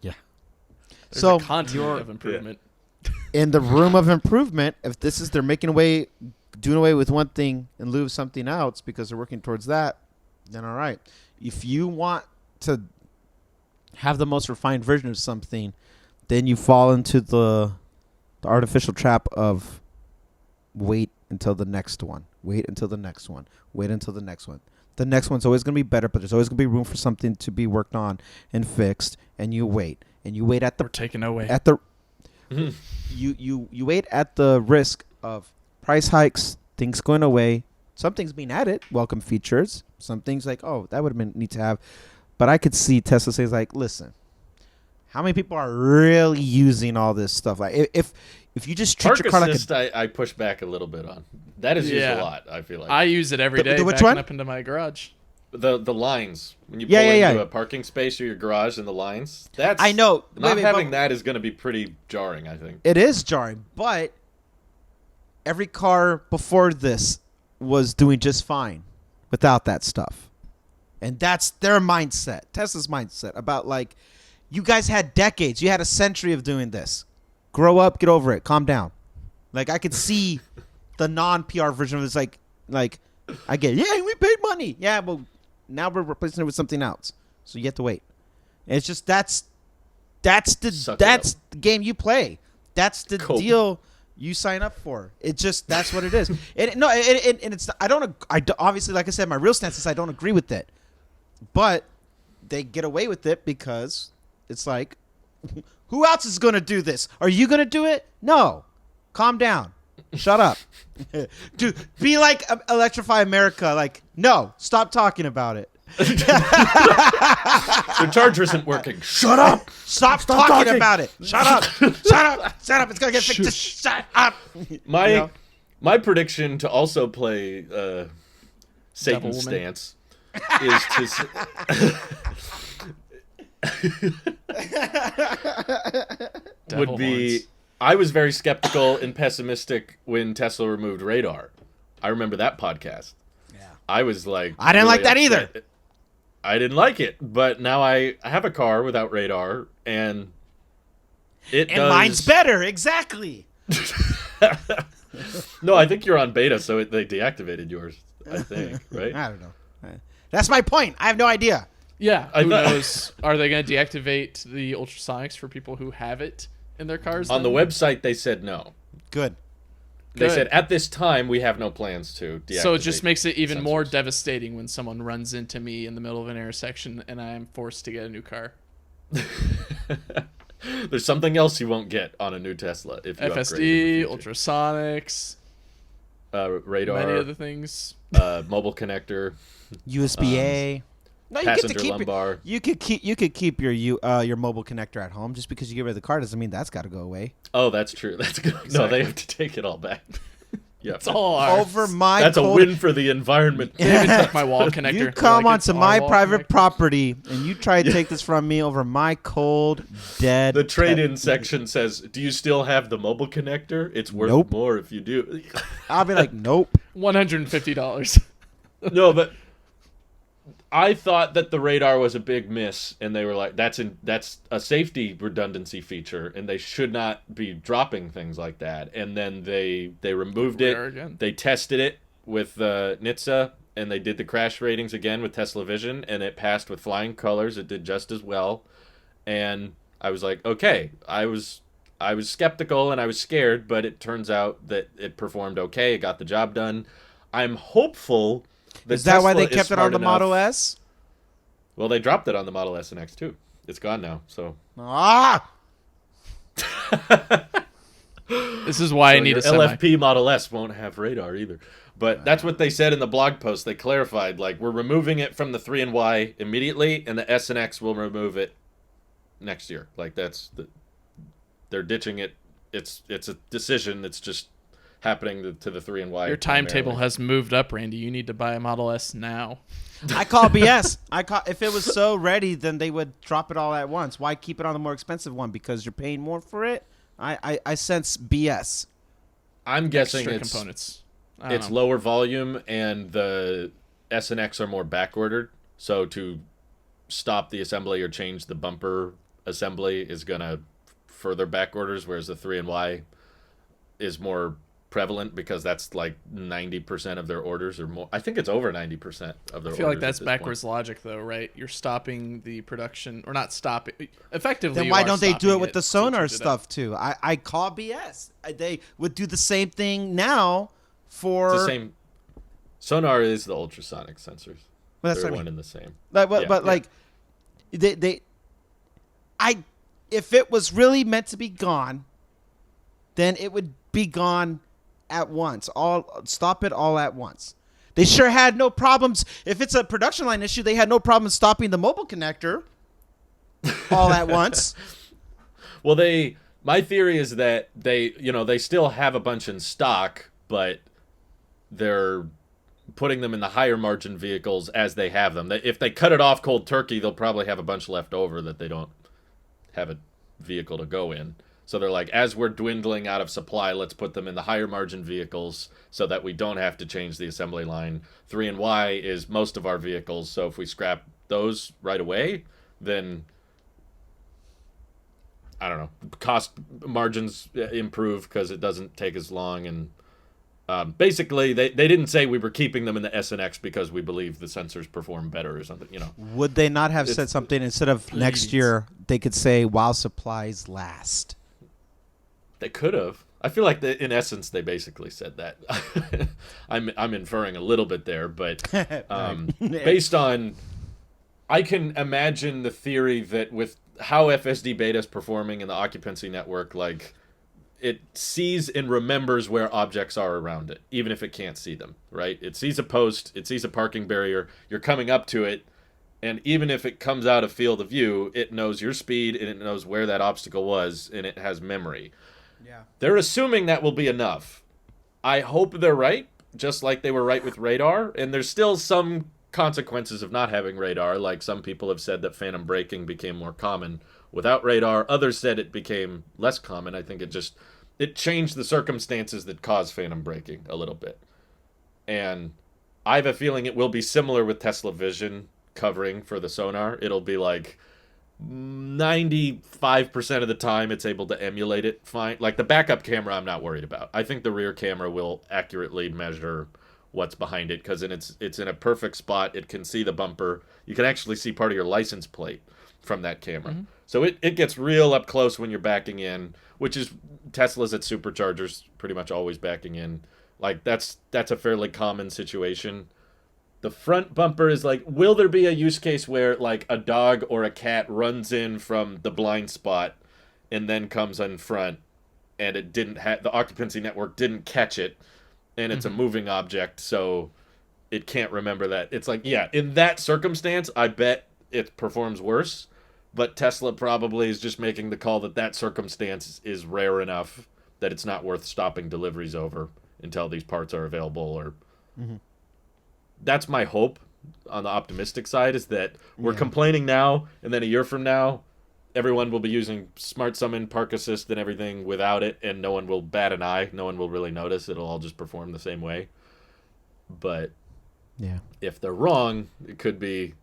Yeah.
There's
So
a continent of improvement.
in the room of improvement, if this is, they're doing away with one thing in lieu of something else because they're working towards that, then all right. If you want to have the most refined version of something, then you fall into the artificial trap of wait until the next one. Wait until the next one. Wait until the next one. The next one's always going to be better, but there's always going to be room for something to be worked on and fixed, and you wait. And you wait at the
We're taken away.
at the you wait at the risk of price hikes, things going away, some things being added, welcome features, some things like, oh, that would have been neat to have. But I could see Tesla says, like, listen, how many people are really using all this stuff? Like, if If you just treat
Park
your car like
assist, I push back a little bit on. That is used a lot, I feel like.
I use it every day
which
backing
one?
up into my garage.
The lines. When you pull into a parking space or your garage and the lines. That's
I know.
Not having that is going to be pretty jarring, I think.
It is jarring, but every car before this was doing just fine without that stuff. And that's their mindset, Tesla's mindset, about like, you guys had decades. You had a century of doing this. Grow up, get over it, calm down. Like, I could see the non-PR version of this, like I get, yeah, we paid money. Yeah, but now we're replacing it with something else. So you have to wait. And it's just, that's the game you play. That's the deal you sign up for. It just, that's what it is. And it's, obviously, like I said, my real stance is I don't agree with it. But they get away with it because it's like, who else is going to do this? Are you going to do it? No. Calm down. Shut up. Dude, be like Electrify America. Like, no, stop talking about it.
The charger isn't working. Shut up.
Stop talking about it. Shut up. Shut up. Shut up. It's going to get fixed. Just shut up.
My prediction to also play Satan's stance is to would be. I was very skeptical and pessimistic when Tesla removed radar. I remember that podcast. Yeah, I was like,
I didn't like that either.
I didn't like it, but now I have a car without radar, and
mine's better. Exactly.
No, I think you're on beta, so they deactivated yours. I think, right?
I don't know. That's my point. I have no idea.
Yeah, who knows? Are they going to deactivate the ultrasonics for people who have it in their cars?
On the website, they said no.
Good.
They said, at this time, we have no plans to deactivate.
So it just makes it even more devastating when someone runs into me in the middle of an intersection and I am forced to get a new car.
There's something else you won't get on a new Tesla if you
FSD, ultrasonics,
radar,
many other things,
mobile connector,
USB-A. No,
passenger lumbar.
You could keep your mobile connector at home. Just because you get rid of the car doesn't mean that's got to go away.
Oh, that's true. That's good. Exactly. No, they have to take it all back.
Yeah, it's all ours.
That's a win for the environment.
They even took my wall connector.
You come onto my private property and you try to take this from me over my cold, dead.
The trade-in section says, "Do you still have the mobile connector? It's worth more if you do."
I'll be like, "Nope."
$150.
No, but I thought that the radar was a big miss, and they were like, that's a safety redundancy feature, and they should not be dropping things like that. And then they removed it.
Again.
They tested it with NHTSA, and they did the crash ratings again with Tesla Vision, and it passed with flying colors. It did just as well. And I was like, okay, I was skeptical and I was scared, but it turns out that it performed okay. It got the job done. I'm hopeful.
Is that why they kept it on the Model S?
Well, they dropped it on the Model S and X too. It's gone now. So
this is why I need a
LFP Model S won't have radar either. But that's what they said in the blog post. They clarified, like, we're removing it from the 3 and Y immediately, and the S and X will remove it next year. Like, they're ditching it. It's a decision. It's just happening to the 3 and Y.
Your timetable has moved up, Randy. You need to buy a Model S now.
I call BS. If it was so ready, then they would drop it all at once. Why keep it on the more expensive one? Because you're paying more for it? I sense BS.
I'm guessing
Extra
it's
components.
It's lower volume, and the S and X are more back-ordered. So to stop the assembly or change the bumper assembly is going to further back orders, whereas the 3 and Y is more prevalent because that's like 90% of their orders or more. I think it's over 90% of their orders.
I feel like that's backwards logic, though, right? You're stopping the production, or not stopping. Effectively,
then why don't they do it with the sonar stuff too? I call BS. They would do the same thing now for
it's the same. Sonar is the ultrasonic sensors.
Well, that's
They're
what
one and the same.
Like if it was really meant to be gone, then it would be gone at once. Stop it all at once. They sure had no problems. If it's a production line issue, they had no problem stopping the mobile connector all at once.
Well, My theory is that they still have a bunch in stock, but they're putting them in the higher margin vehicles as they have them. If they cut it off cold turkey, they'll probably have a bunch left over that they don't have a vehicle to go in. So they're like, as we're dwindling out of supply, let's put them in the higher margin vehicles so that we don't have to change the assembly line. 3 and Y is most of our vehicles, so if we scrap those right away, then I don't know, cost margins improve because it doesn't take as long. And basically, they didn't say we were keeping them in the S and X because we believe the sensors perform better or something.
Would they not have said something instead of next year? They could say while supplies last.
They could have. I feel like in essence they basically said that. I'm inferring a little bit there, but based on, I can imagine the theory that with how FSD beta is performing in the occupancy network, like it sees and remembers where objects are around it, even if it can't see them. Right? It sees a post, it sees a parking barrier. You're coming up to it. And even if it comes out of field of view, it knows your speed and it knows where that obstacle was, and it has memory.
Yeah.
They're assuming that will be enough. I hope they're right, just like they were right with radar. And there's still some consequences of not having radar. Like some people have said that phantom braking became more common without radar. Others said it became less common. I think it changed the circumstances that caused phantom braking a little bit. And I have a feeling it will be similar with Tesla Vision covering for the sonar. It'll be like 95% of the time it's able to emulate it fine. Like the backup camera I'm not worried about. I think the rear camera will accurately measure what's behind it because it's in a perfect spot. It can see the bumper. You can actually see part of your license plate from that camera. Mm-hmm. So it gets real up close when you're backing in, which is Teslas at superchargers pretty much always backing in. Like that's a fairly common situation. The front bumper is like, will there be a use case where like a dog or a cat runs in from the blind spot and then comes in front and it didn't have, the occupancy network didn't catch it and it's a moving object, so it can't remember that. It's like, yeah, in that circumstance, I bet it performs worse, but Tesla probably is just making the call that circumstance is rare enough that it's not worth stopping deliveries over until these parts are available or... Mm-hmm. That's my hope on the optimistic side is that we're complaining now and then a year from now everyone will be using smart summon, park assist and everything without it and no one will bat an eye. No one will really notice. It'll all just perform the same way. But if they're wrong, it could be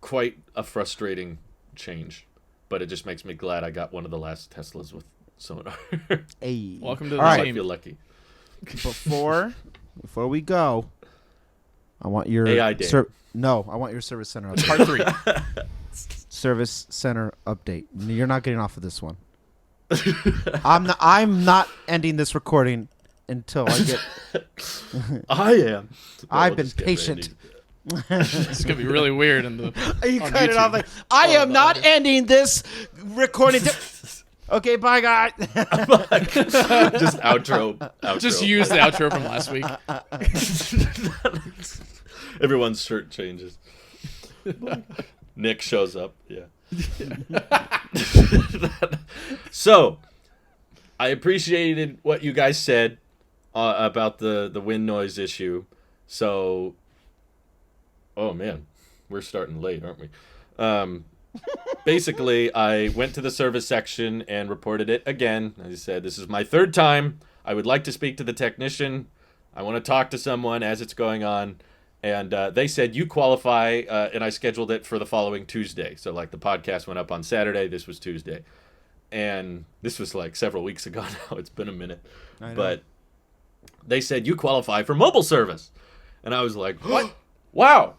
quite a frustrating change. But it just makes me glad I got one of the last Teslas with sonar.
Hey. Welcome to the
team.
I feel lucky.
Before we go, I want your
AI day.
I want your service center update.
Part 3.
Service center update. You're not getting off of this one. I'm not ending this recording until I get.
I am.
I've been patient.
It's gonna be really weird in the.
You cut it off like I am not ending this recording. Okay, bye, guys.
Just outro.
Just use the outro from last week.
Everyone's shirt changes. Nick shows up. Yeah. So, I appreciated what you guys said about the wind noise issue. So, oh man, we're starting late, aren't we? Basically, I went to the service section and reported it again. As I said, this is my 3rd time. I would like to speak to the technician. I want to talk to someone as it's going on. And they said, you qualify, and I scheduled it for the following Tuesday. So, like, the podcast went up on Saturday. This was Tuesday. And this was, like, several weeks ago now. It's been a minute. But they said, you qualify for mobile service. And I was like, what? Wow.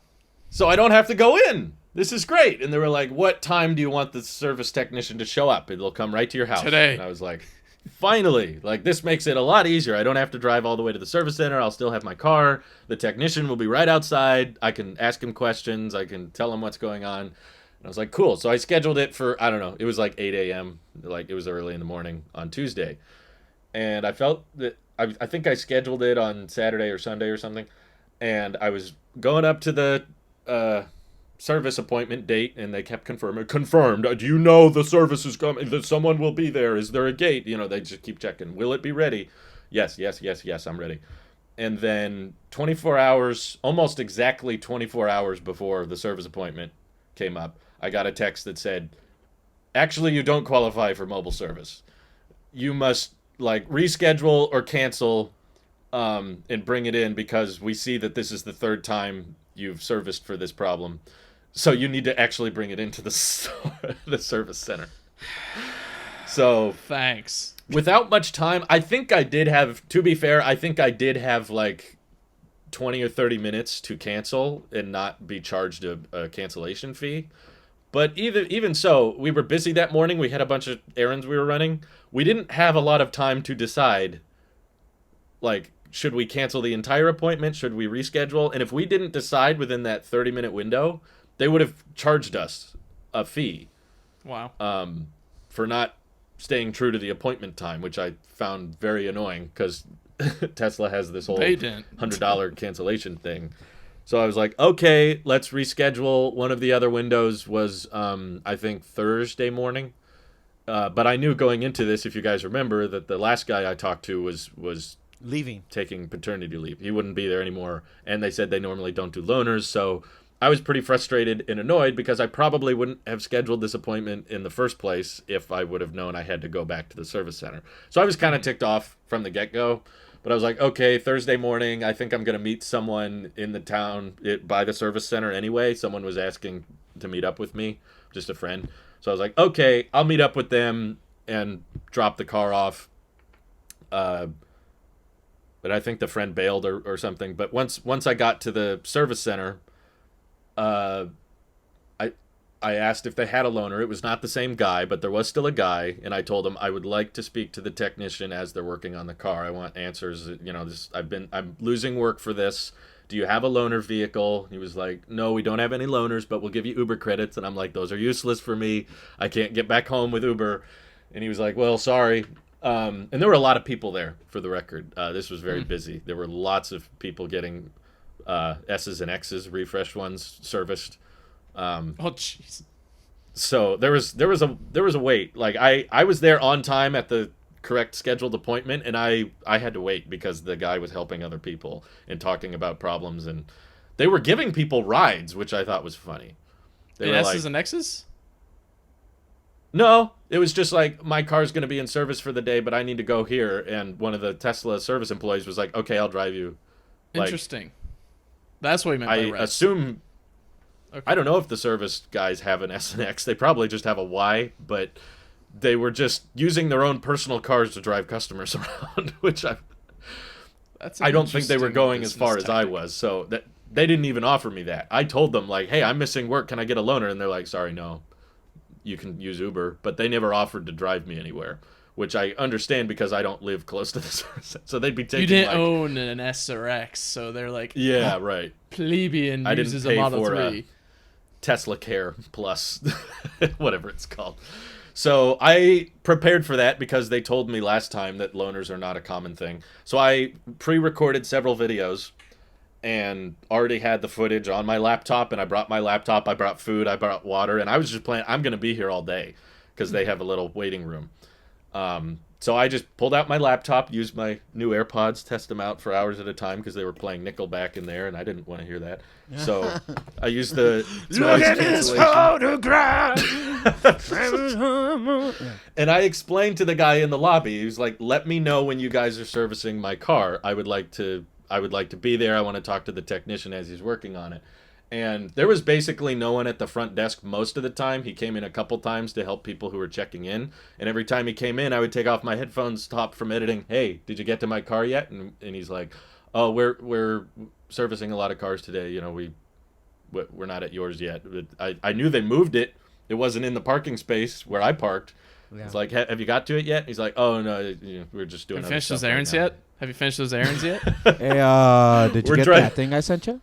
So I don't have to go in. This is great. And they were like, what time do you want the service technician to show up? It'll come right to your house.
Today.
And I was like, finally. Like, this makes it a lot easier. I don't have to drive all the way to the service center. I'll still have my car. The technician will be right outside. I can ask him questions. I can tell him what's going on. And I was like, cool. So I scheduled it for, I don't know, it was like 8 a.m. Like, it was early in the morning on Tuesday. And I felt that, I think I scheduled it on Saturday or Sunday or something. And I was going up to the service appointment date, and they kept confirming. Confirmed. Do you know the service is coming? That someone will be there. Is there a gate? They just keep checking. Will it be ready? Yes, yes, yes, yes. I'm ready. And then 24 hours, almost exactly 24 hours before the service appointment came up, I got a text that said, "Actually, you don't qualify for mobile service. You must reschedule or cancel, and bring it in because we see that this is the third time you've serviced for this problem. So you need to actually bring it into the the service center." So
thanks.
Without much time, I think I did have, to be fair, I think I did have 20 or 30 minutes to cancel and not be charged a cancellation fee. But even so, we were busy that morning. We had a bunch of errands we were running. We didn't have a lot of time to decide, should we cancel the entire appointment? Should we reschedule? And if we didn't decide within that 30-minute window, they would have charged us a fee.
Wow.
For not staying true to the appointment time, which I found very annoying because Tesla has this whole $100 cancellation thing. So I was like, okay, let's reschedule. One of the other windows was, I think, Thursday morning. But I knew going into this, if you guys remember, that the last guy I talked to was
leaving,
taking paternity leave. He wouldn't be there anymore. And they said they normally don't do loaners. So I was pretty frustrated and annoyed because I probably wouldn't have scheduled this appointment in the first place if I would have known I had to go back to the service center. So I was kind of ticked off from the get-go. But I was like, okay, Thursday morning, I think I'm going to meet someone in the town by the service center anyway. Someone was asking to meet up with me, just a friend. So I was like, okay, I'll meet up with them and drop the car off. But I think the friend bailed or something. But once I got to the service center, I asked if they had a loaner. It was not the same guy, but there was still a guy, and I told him I would like to speak to the technician as they're working on the car. I want answers. I'm losing work for this. Do you have a loaner vehicle? He was like, no, we don't have any loaners, but we'll give you Uber credits. And I'm like, those are useless for me. I can't get back home with Uber. And he was like, well, sorry. And there were a lot of people there, for the record. This was very busy. There were lots of people getting S's and X's, refreshed ones, serviced.
Oh jeez.
So there was a wait. I was there on time at the correct scheduled appointment, and I had to wait because the guy was helping other people and talking about problems, and they were giving people rides, which I thought was funny. They were
S's and X's?
No, it was just my car's going to be in service for the day, but I need to go here, and one of the Tesla service employees was like, okay, I'll drive you.
Interesting. That's what he meant by rides.
I assume.
Okay.
I don't know if the service guys have an S and X. They probably just have a Y, but they were just using their own personal cars to drive customers around, which I don't think they were going as far as I was. So that they didn't even offer me that. I told them hey, I'm missing work. Can I get a loaner? And they're like, sorry, no. You can use Uber, but they never offered to drive me anywhere, which I understand because I don't live close to the service. So they'd be taking. You
didn't own an S or X, so they're like,
yeah, right.
Plebeian
I
uses
didn't pay
a Model
for
3.
Tesla Care Plus, whatever it's called. So I prepared for that because they told me last time that loaners are not a common thing. So I pre-recorded several videos and already had the footage on my laptop, and I brought my laptop, I brought food, I brought water, and I was just planning, I'm going to be here all day because they have a little waiting room. So I just pulled out my laptop, used my new AirPods, test them out for hours at a time because they were playing Nickelback in there, and I didn't want to hear that. So I used the
Look at this photograph.
And I explained to the guy in the lobby, he was like, let me know when you guys are servicing my car. I would like to be there. I want to talk to the technician as he's working on it. And there was basically no one at the front desk most of the time. He came in a couple times to help people who were checking in. And every time he came in, I would take off my headphones, stop from editing. Hey, did you get to my car yet? And he's like, oh, we're servicing a lot of cars today. We're not at yours yet. But I knew they moved it. It wasn't in the parking space where I parked. Yeah. It's like, have you got to it yet? He's like, oh, no, we're just doing other stuff.
Have you finished those errands yet?
Hey, did you get that thing I sent you?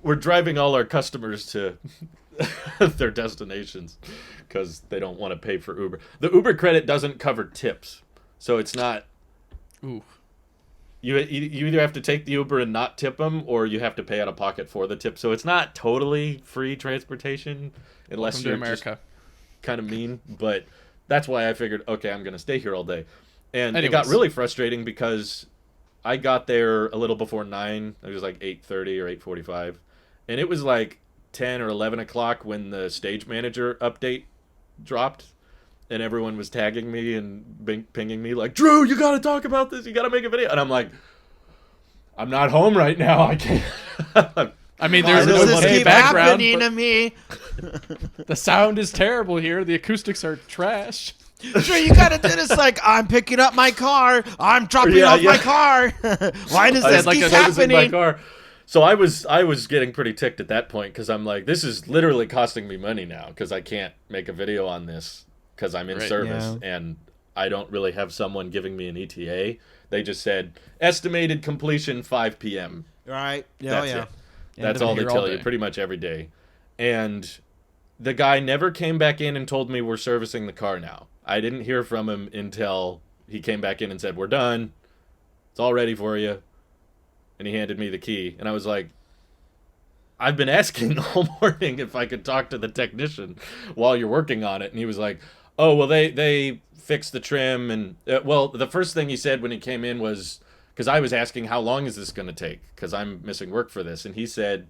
We're driving all our customers to their destinations because they don't want to pay for Uber. The Uber credit doesn't cover tips, so it's not.
Ooh.
you either have to take the Uber and not tip them, or you have to pay out of pocket for the tip. So it's not totally free transportation unless
Welcome to
you're
America.
just kind of mean. But that's why I figured, okay, I'm gonna stay here all day. And it
Anyways.
got really frustrating because I got there a little before 9. It was like 8:30 or 8:45, and it was like 10 or 11 o'clock when the stage manager update dropped, and everyone was tagging me and pinging me like, Drew, you gotta talk about this. You gotta make a video. And I'm like, I'm not home right now. I can't.
I mean,
Why
there's
does
no
this keep
background,
happening to me?
but the sound is terrible here. The acoustics are trash.
Sure, you gotta do this. Like, I'm picking up my car. I'm dropping off my car. Why does this
like
keep
a
servicing my
happening?
car. So I was getting pretty ticked at that point because I'm like, this is literally costing me money now because I can't make a video on this because I'm in
Right.
service and I don't really have someone giving me an ETA. They just said estimated completion 5 p.m.
Right? Yeah,
That's
yeah.
it. That's
I'm
all they
here all
tell you
day.
pretty much every day. And the guy never came back in and told me we're servicing the car now. I didn't hear from him until he came back in and said, we're done. It's all ready for you. And he handed me the key. And I was like, I've been asking all morning if I could talk to the technician while you're working on it. And he was like, oh, well, they fixed the trim. And, well, the first thing he said when he came in was, because I was asking, how long is this going to take? Because I'm missing work for this. And he said,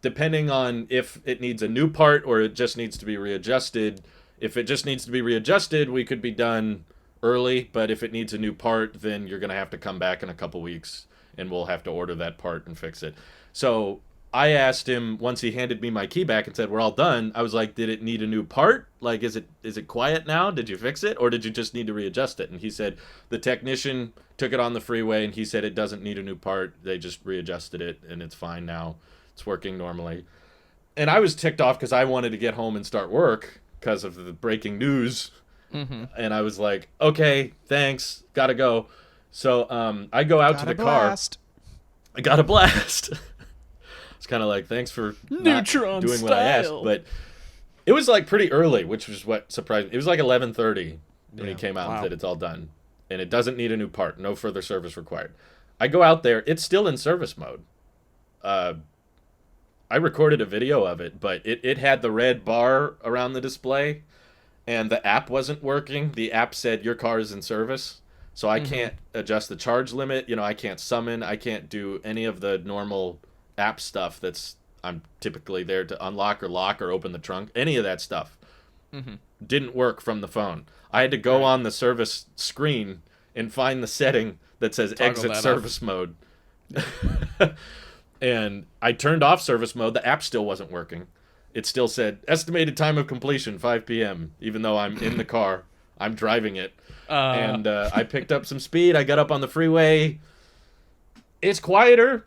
depending on if it needs a new part or it just needs to be readjusted, if it just needs to be readjusted, we could be done early. But if it needs a new part, then you're going to have to come back in a couple weeks and we'll have to order that part and fix it. So I asked him once he handed me my key back and said, we're all done. I was like, did it need a new part? Like, is it quiet now? Did you fix it? Or did you just need to readjust it? And he said the technician took it on the freeway and he said it doesn't need a new part. They just readjusted it and it's fine now. It's working normally. And I was ticked off because I wanted to get home and start work because of the breaking news.
Mm-hmm.
And I was like, okay, thanks. Gotta go. So I go out to the car. I got a blast. It's kind of like, thanks for not
Neutron
doing what I asked.
style.
But it was like pretty early, which was what surprised me. It was like 11:30 when he
Yeah.
came out and
Wow.
said it's all done. And it doesn't need a new part. No further service required. I go out there. It's still in service mode. I recorded a video of it, but it had the red bar around the display. And the app wasn't working. The app said your car is in service. So I can't adjust the charge limit. You know, I can't summon. I can't do any of the normal app stuff that's I'm typically there to unlock or lock or open the trunk. Any of that stuff didn't work from the phone. I had to go on the service screen and find the setting that says
Toggle
exit
that
service mode. And I turned off service mode. The app still wasn't working. It still said estimated time of completion 5 p.m. even though I'm in the car. I'm driving it. And I picked up some speed. I got up on the freeway. It's quieter.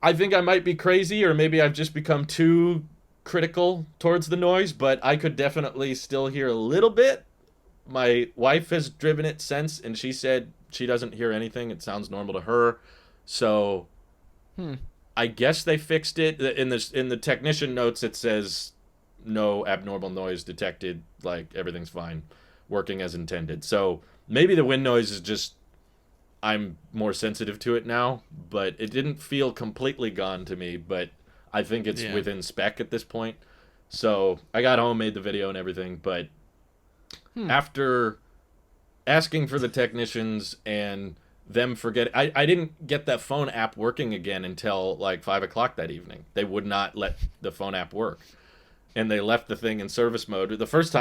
I think I might be crazy, or maybe I've just become too critical towards the noise, but I could definitely still hear a little bit. My wife has driven it since, and she said she doesn't hear anything. It sounds normal to her. So I guess they fixed it. In the technician notes, it says no abnormal noise detected. Like, everything's fine, working as intended. So maybe the wind noise is just I'm more sensitive to it now, but it didn't feel completely gone to me. But I think it's within spec at this point. So I got home, made the video and everything, but after asking for the technicians and them forget, I didn't get that phone app working again until like 5 o'clock that evening. They would not let the phone app work. And they left the thing in service mode. The first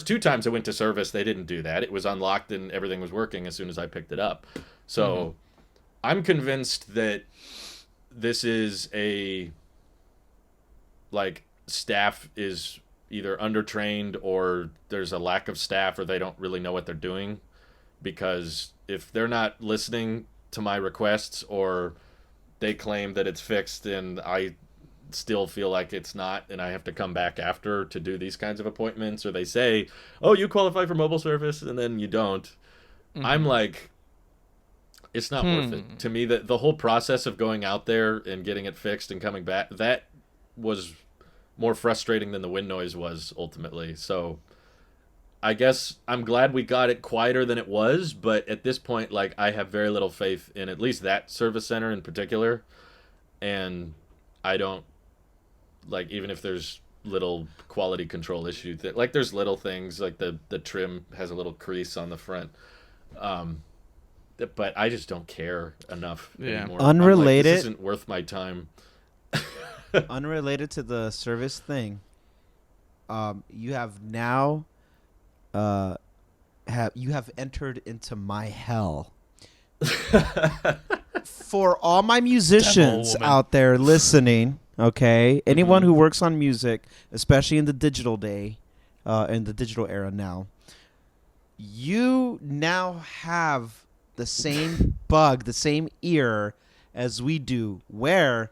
2 times I went to service, they didn't do that. It was unlocked and everything was working as soon as I picked it up. So I'm convinced that this is staff is either undertrained or there's a lack of staff or they don't really know what they're doing. Because if they're not listening to my requests or they claim that it's fixed and I still feel like it's not and I have to come back after to do these kinds of appointments, or they say, oh, you qualify for mobile service, and then you don't. I'm like, it's not worth it. To me, the whole process of going out there and getting it fixed and coming back, that was more frustrating than the wind noise was ultimately. So I guess I'm glad we got it quieter than it was, but at this point, like, I have very little faith in at least that service center in particular, and I don't like, even if there's little quality control issues that, like, there's little things like the trim has a little crease on the front, um but I just don't care enough anymore.
Unrelated,
like, this isn't worth my time.
unrelated to the service thing. You have now, you have entered into my hell. For all my musicians out there listening, okay, anyone who works on music, especially in the digital in the digital era now, you now have the same bug, the same ear as we do, where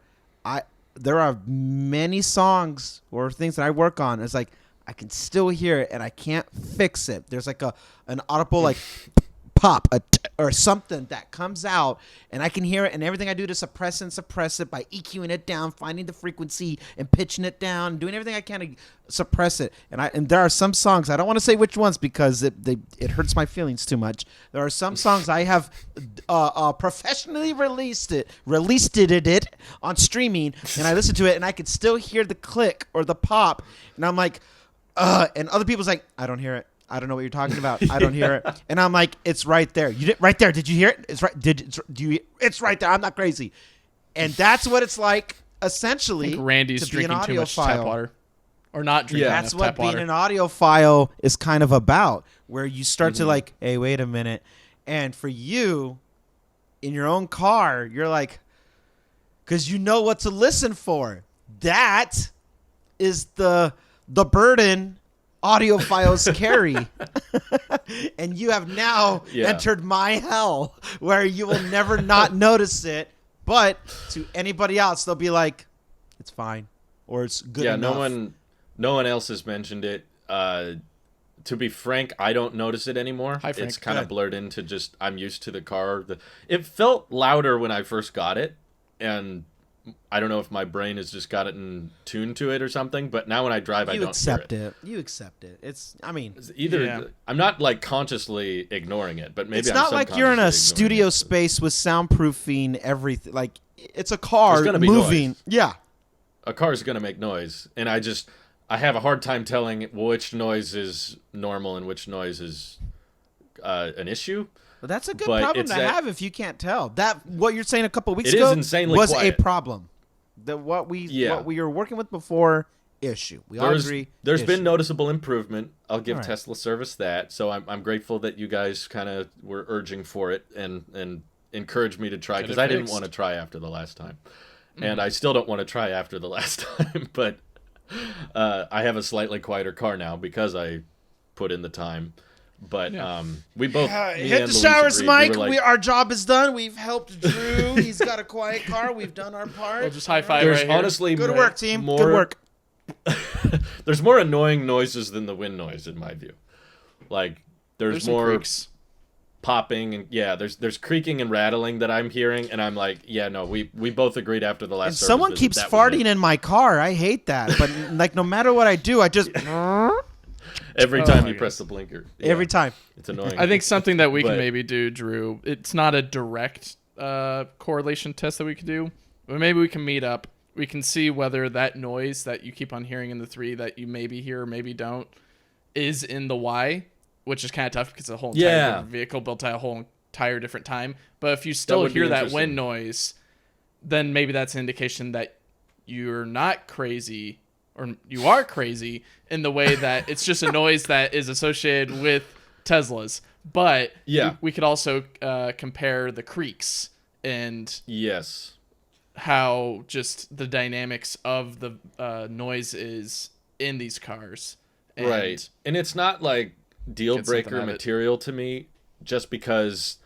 there are many songs or things that I work on. It's like I can still hear it and I can't fix it. There's like an audible like pop or something that comes out, and I can hear it, and everything I do to suppress it by EQing it down, finding the frequency and pitching it down, doing everything I can to suppress it. And there are some songs, I don't want to say which ones because it hurts my feelings too much. There are some songs I have professionally released it on streaming, and I listen to it and I can still hear the click or the pop, and I'm like, and other people's like, I don't hear it. I don't know what you're talking about. I don't hear it. And I'm like, it's right there. You did right there. Did you hear it? It's right. It's right there. I'm not crazy. And that's what it's like, essentially.
I think Randy's drinking too much tap water. Or not drinking enough tap water.
That's what being an audiophile is kind of about, where you start to like, hey, wait a minute. And for you, in your own car, you're like, because you know what to listen for. That is the burden audiophiles carry. And you have now entered my hell, where you will never not notice it, but to anybody else they'll be like, it's fine, or it's good enough.
No one else has mentioned it. To be frank, I don't notice it anymore.
Hi, Frank.
It's kind of blurred into just, I'm used to the car. It felt louder when I first got it, and I don't know if my brain has just got it in tune to it or something, but now when I drive, I don't
accept
hear it.
You accept it. It's, I mean,
I'm not like consciously ignoring it, but maybe
it's
I'm
not like you're in a studio space with soundproofing everything. Like, it's a car moving.
Noise.
Yeah.
A car is going to make noise, and I have a hard time telling which noise is normal and which noise is an issue.
Well, that's a good problem to have if you can't tell. That what you're saying a couple of weeks ago
is insanely
was
quiet.
a problem. What we were working with before, issue. We all agree.
There's been noticeable improvement. I'll give Tesla service that. So I'm grateful that you guys kind of were urging for it and encouraged me to try, because I didn't want to try after the last time, and I still don't want to try after the last time. But I have a slightly quieter car now because I put in the time. But we both
hit the showers, Mike. Our job is done. We've helped Drew. He's got a quiet car. We've done our part.
We'll just high five.
There's honestly
good work, team. Good work.
There's more annoying noises than the wind noise, in my view. Like there's more
creaks.
Popping and there's creaking and rattling that I'm hearing, and I'm like, no, we both agreed after the last.
And someone keeps farting in my car. I hate that, but like no matter what I do, I just.
Every time you press the blinker. Yeah.
Every time.
It's annoying.
I think something that we can maybe do, Drew, it's not a direct correlation test that we could do, but maybe we can meet up. We can see whether that noise that you keep on hearing in the 3 that you maybe hear or maybe don't is in the Y, which is kind of tough because it's a whole entire different vehicle built at a whole entire different time. But if you still hear that wind noise, then maybe that's an indication that you're not crazy, or you are crazy in the way that it's just a noise that is associated with Teslas. But we could also compare the creaks and how just the dynamics of the noise is in these cars.
And it's not like deal breaker material to me, just because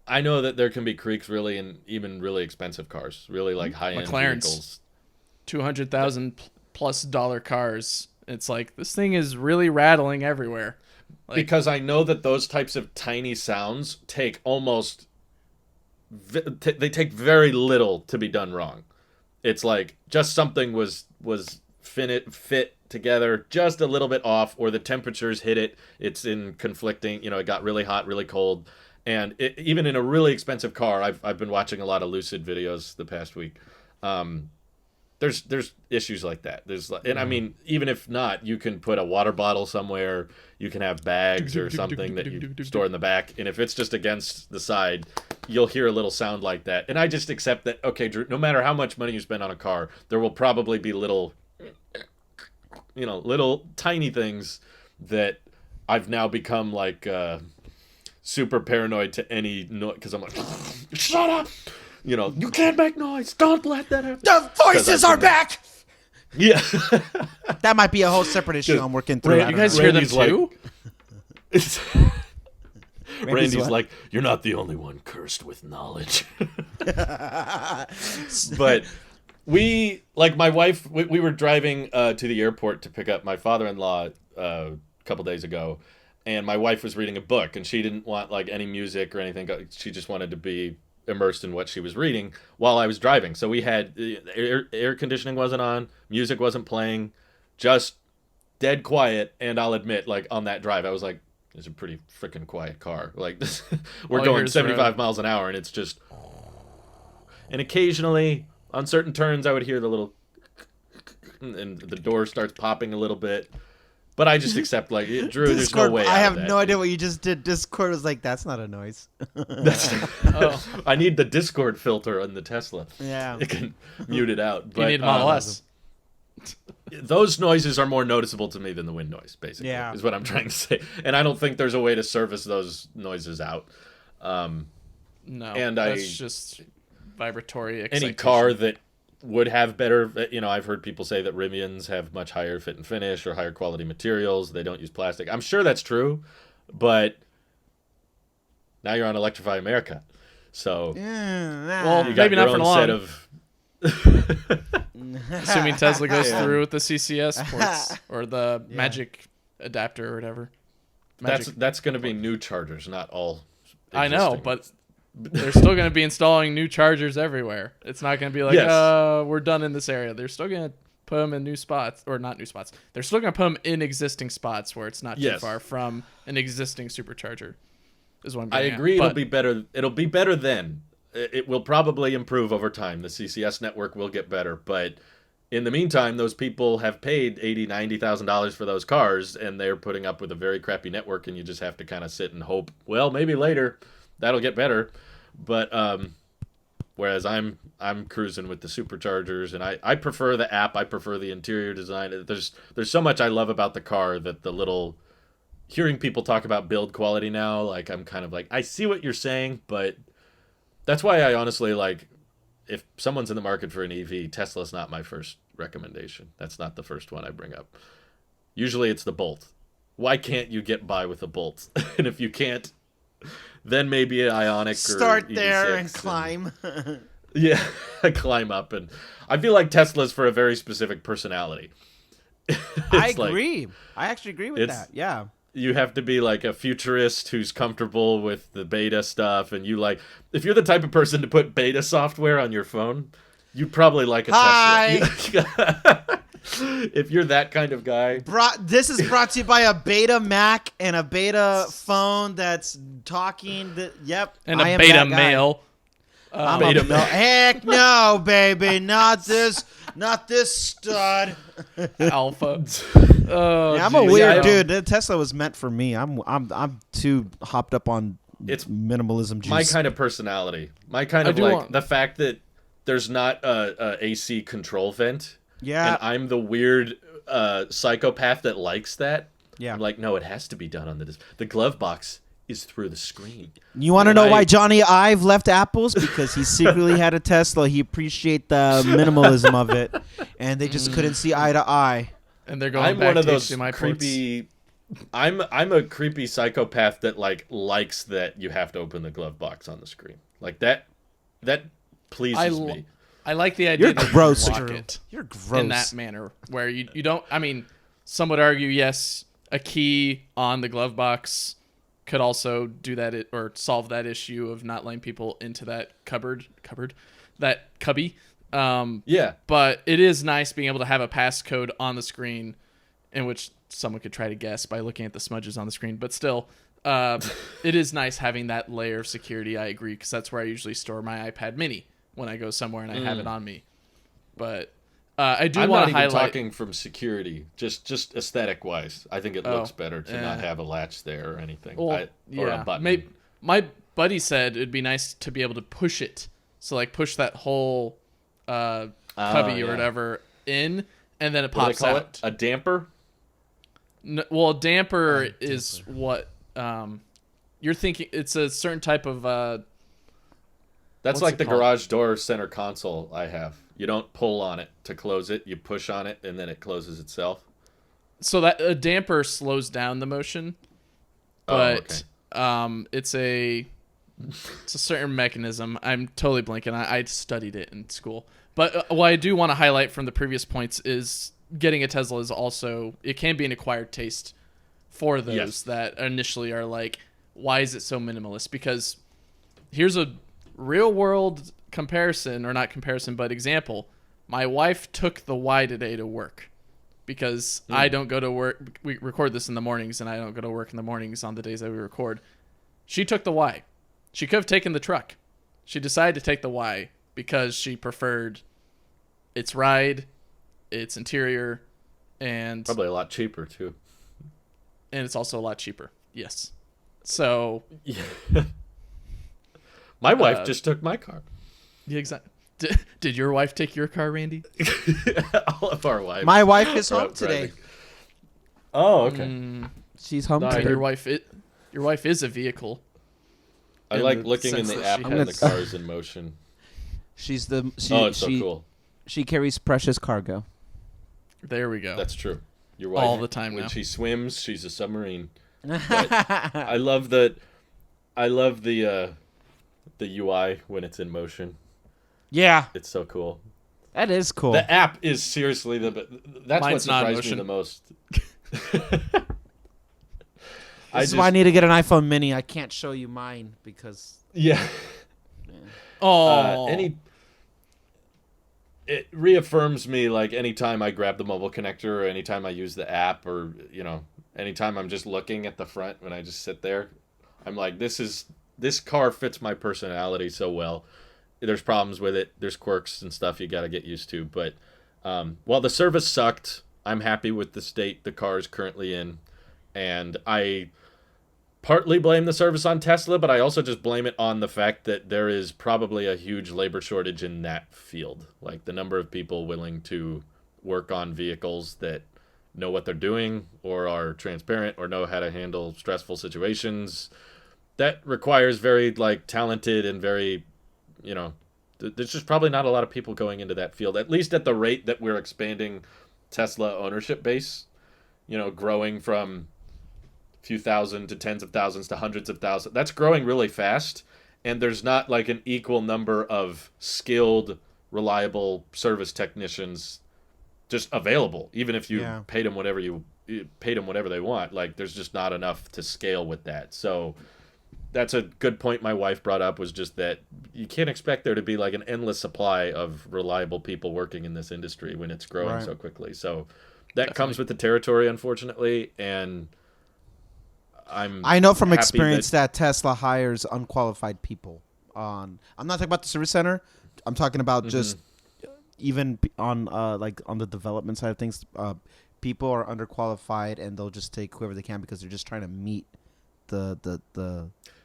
I know that there can be creaks really in even really expensive cars, really like high-end vehicles.
$200,000+ cars. It's like, this thing is really rattling everywhere. Like,
because I know that those types of tiny sounds take they take very little to be done wrong. It's like just something was fit together just a little bit off, or the temperatures hit it. It's in conflicting, it got really hot, really cold. And even in a really expensive car, I've been watching a lot of Lucid videos the past week. There's issues like that. And I mean, even if not, you can put a water bottle somewhere. You can have bags or something that you store in the back. And if it's just against the side, you'll hear a little sound like that. And I just accept that, okay, Drew, no matter how much money you spend on a car, there will probably be little tiny things that I've now become like super paranoid to any noise, because I'm like, shut up! You can't make noise. Don't let that happen.
The voices are back.
Yeah.
That might be a whole separate issue I'm working through.
You guys hear them too?
Randy's like, you're not the only one cursed with knowledge. But my wife, we were driving to the airport to pick up my father-in-law a couple days ago, and my wife was reading a book, and she didn't want like any music or anything. She just wanted to be immersed in what she was reading while I was driving. So we had air conditioning wasn't on, music wasn't playing, just dead quiet. And I'll admit, like on that drive, I was like, it's a pretty freaking quiet car. Like this, we're going 75 miles an hour, and it's just. And occasionally, on certain turns, I would hear the little, and the door starts popping a little bit. But I just accept, like, Drew,
Discord,
there's no way.
I have no idea what you just did. Discord was like, that's not a noise.
I need the Discord filter on the Tesla.
Yeah.
It can mute it out. But,
You need Model S.
Those noises are more noticeable to me than the wind noise, basically, is what I'm trying to say. And I don't think there's a way to service those noises out.
No,
and
that's just vibratory excitation.
Any car that would have better, I've heard people say that Rivians have much higher fit and finish or higher quality materials. They don't use plastic. I'm sure that's true, but now you're on Electrify America. So
well,
you got
maybe
your
not for
own
long.
set of
Assuming Tesla goes through with the CCS ports or the Magic adapter or whatever.
That's going to be new chargers, not all existing.
I know, but they're still going to be installing new chargers everywhere. It's not going to be like, we're done in this area. They're still going to put them in new spots, or not new spots. They're still going to put them in existing spots where it's not too far from an existing supercharger. Is what I'm getting
I agree.
at.
It'll be better. It'll be better then. It will probably improve over time. The CCS network will get better, but in the meantime, those people have paid $80,000-$90,000 for those cars, and they're putting up with a very crappy network, and you just have to kind of sit and hope. Well, maybe later that'll get better. But whereas I'm cruising with the superchargers, and I prefer the app. I prefer the interior design. There's so much I love about the car that the little hearing people talk about build quality now, like I'm kind of like, I see what you're saying, but that's why I honestly like, if someone's in the market for an EV, Tesla's not my first recommendation. That's not the first one I bring up. Usually it's the Bolt. Why can't you get by with a Bolt? And if you can't, then maybe an Ioniq or
start there
EV6
and climb.
Yeah, climb up. And I feel like Tesla's for a very specific personality.
I agree. I actually agree with that. Yeah.
You have to be like a futurist who's comfortable with the beta stuff, and you like, if you're the type of person to put beta software on your phone, you'd probably like a Tesla. If you're that kind of guy.
This is brought to you by a beta Mac and a beta phone that's talking. Yep.
And a beta male.
I'm beta male. Heck no, baby. Not this stud.
Alpha.
I'm a weird dude. The Tesla was meant for me. I'm too hopped up on minimalism juice.
My kind of personality. My kind of the fact that there's not a AC control vent.
Yeah.
And I'm the weird psychopath that likes that.
Yeah.
I'm like, no, it has to be done on the glove box is through the screen.
You want to know why Johnny Ive left Apple's? Because he secretly had a Tesla. He appreciated the minimalism of it, and they just couldn't see eye to eye.
And they're going
I'm
back
one of
to
those
HDMI
creepy. I'm a creepy psychopath that likes that you have to open the glove box on the screen. Like that pleases me.
I like the idea that
gross,
you lock
Drew.
it
You're gross
in that manner where you don't. I mean, some would argue yes, a key on the glove box could also do that or solve that issue of not letting people into that that cubby.
Yeah.
But it is nice being able to have a passcode on the screen in which someone could try to guess by looking at the smudges on the screen. But still, it is nice having that layer of security. I agree, because that's where I usually store my iPad Mini when I go somewhere and I have it on me. But I do want to highlight.
I'm not even talking from security, just aesthetic wise. I think it looks better to not have a latch there or anything, or a button.
My buddy said it'd be nice to be able to push it. So like push that whole cubby or whatever in, and then it pops out.
It? A damper?
No, well, a damper is what you're thinking. It's a certain type of.
That's like the garage door center console I have. You don't pull on it to close it. You push on it, and then it closes itself.
So that a damper slows down the motion, but it's a certain mechanism. I'm totally blanking. I studied it in school. But what I do want to highlight from the previous points is getting a Tesla is also, it can be an acquired taste for those that initially are like, why is it so minimalist? Because here's a real world comparison, or not comparison, but example. My wife took the Y today to work because I don't go to work. We record this in the mornings, and I don't go to work in the mornings on the days that we record. She took the Y. She could have taken the truck. She decided to take the Y because she preferred its ride, its interior, and
probably a lot cheaper too.
And it's also a lot cheaper. Yes. So
my wife just took my car.
Yeah, exactly. Did your wife take your car, Randy?
All of our wives.
My wife is home today.
Oh, okay.
She's home today.
Your wife is a vehicle.
I like looking in the app when the car is in motion.
It's so
cool.
She carries precious cargo.
There we go.
That's true. Your wife,
all the time
when
now.
she swims, she's a submarine. I love that. I love the UI when it's in motion.
Yeah,
it's so cool.
That is cool.
The app is seriously that's what surprised me the most.
This is why I need to get an iPhone Mini. I can't show you mine because
it reaffirms me, like anytime I grab the mobile connector or anytime I use the app, or anytime I'm just looking at the front when I just sit there, I'm like, this car fits my personality so well. There's problems with it. There's quirks and stuff you got to get used to. But while the service sucked, I'm happy with the state the car is currently in. And I partly blame the service on Tesla, but I also just blame it on the fact that there is probably a huge labor shortage in that field. Like the number of people willing to work on vehicles that know what they're doing or are transparent or know how to handle stressful situations. That requires very talented and very, there's just probably not a lot of people going into that field, at least at the rate that we're expanding Tesla ownership base, growing from a few thousand to tens of thousands to hundreds of thousands. That's growing really fast. And there's not an equal number of skilled, reliable service technicians just available, even if you paid them whatever they want. There's just not enough to scale with that. So that's a good point my wife brought up, was just that you can't expect there to be an endless supply of reliable people working in this industry when it's growing so quickly. So that comes with the territory, unfortunately. And I know from experience that Tesla hires unqualified people. I'm not talking about the service center. I'm talking about just even on on the development side of things. People are underqualified, and they'll just take whoever they can because they're just trying to meet the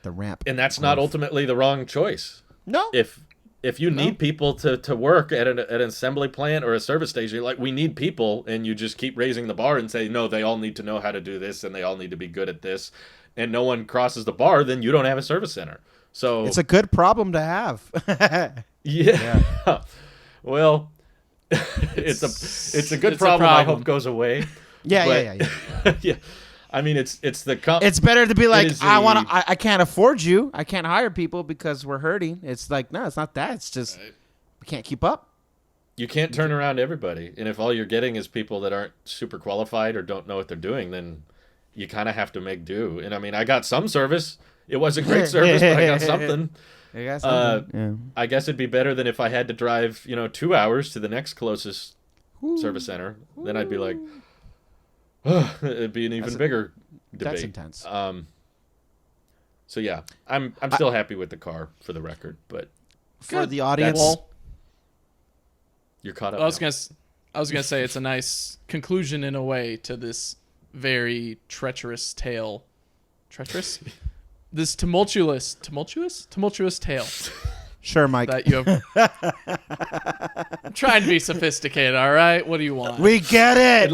ramp. And that's not ultimately the wrong choice. No. If you need people to work at an assembly plant or a service station, we need people, and you just keep raising the bar and say, no, they all need to know how to do this, and they all need to be good at this, and no one crosses the bar, then you don't have a service center. So it's a good problem to have. Yeah. Well, it's a good problem. I hope goes away. Yeah. Yeah. I mean, it's it's better to be I can't afford you. I can't hire people because we're hurting. It's no, it's not that. It's just we can't keep up. You can't turn around everybody. And if all you're getting is people that aren't super qualified or don't know what they're doing, then you kind of have to make do. And I mean, I got some service. It wasn't great service, but I got something. I guess it'd be better than if I had to drive, 2 hours to the next closest service center. Then I'd be like, It'd be an even bigger debate.
That's intense.
So yeah, I'm still happy with the car for the record, but
For the audience,
Well,
you're caught up.
I was
now.
gonna say it's a nice conclusion in a way to this very treacherous tale. Treacherous? This tumultuous tale
sure, Mike.
that you have. I'm trying to be sophisticated. All right, what do you want?
We get it.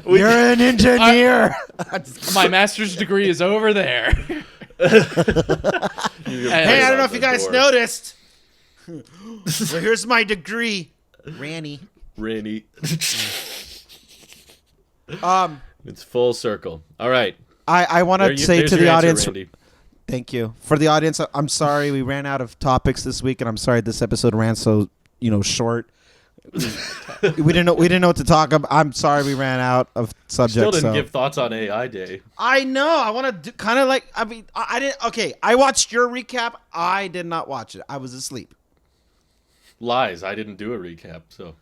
You're an engineer.
My master's degree is over there.
Hey, I don't know if you guys noticed. Well, here's my degree, Ranny.
Rainy.
Um,
It's full circle. All right.
I want to say
There's
to
your
the
answer,
audience.
Randy.
Thank you for the audience. I'm sorry we ran out of topics this week, and I'm sorry this episode ran so short. we didn't know what to talk about. I'm sorry we ran out of subjects.
Still didn't
so.
give thoughts on AI Day.
I know. I want to do kind of like. I mean, I didn't. Okay, I watched your recap. I did not watch it. I was asleep.
Lies. I didn't do a recap, so.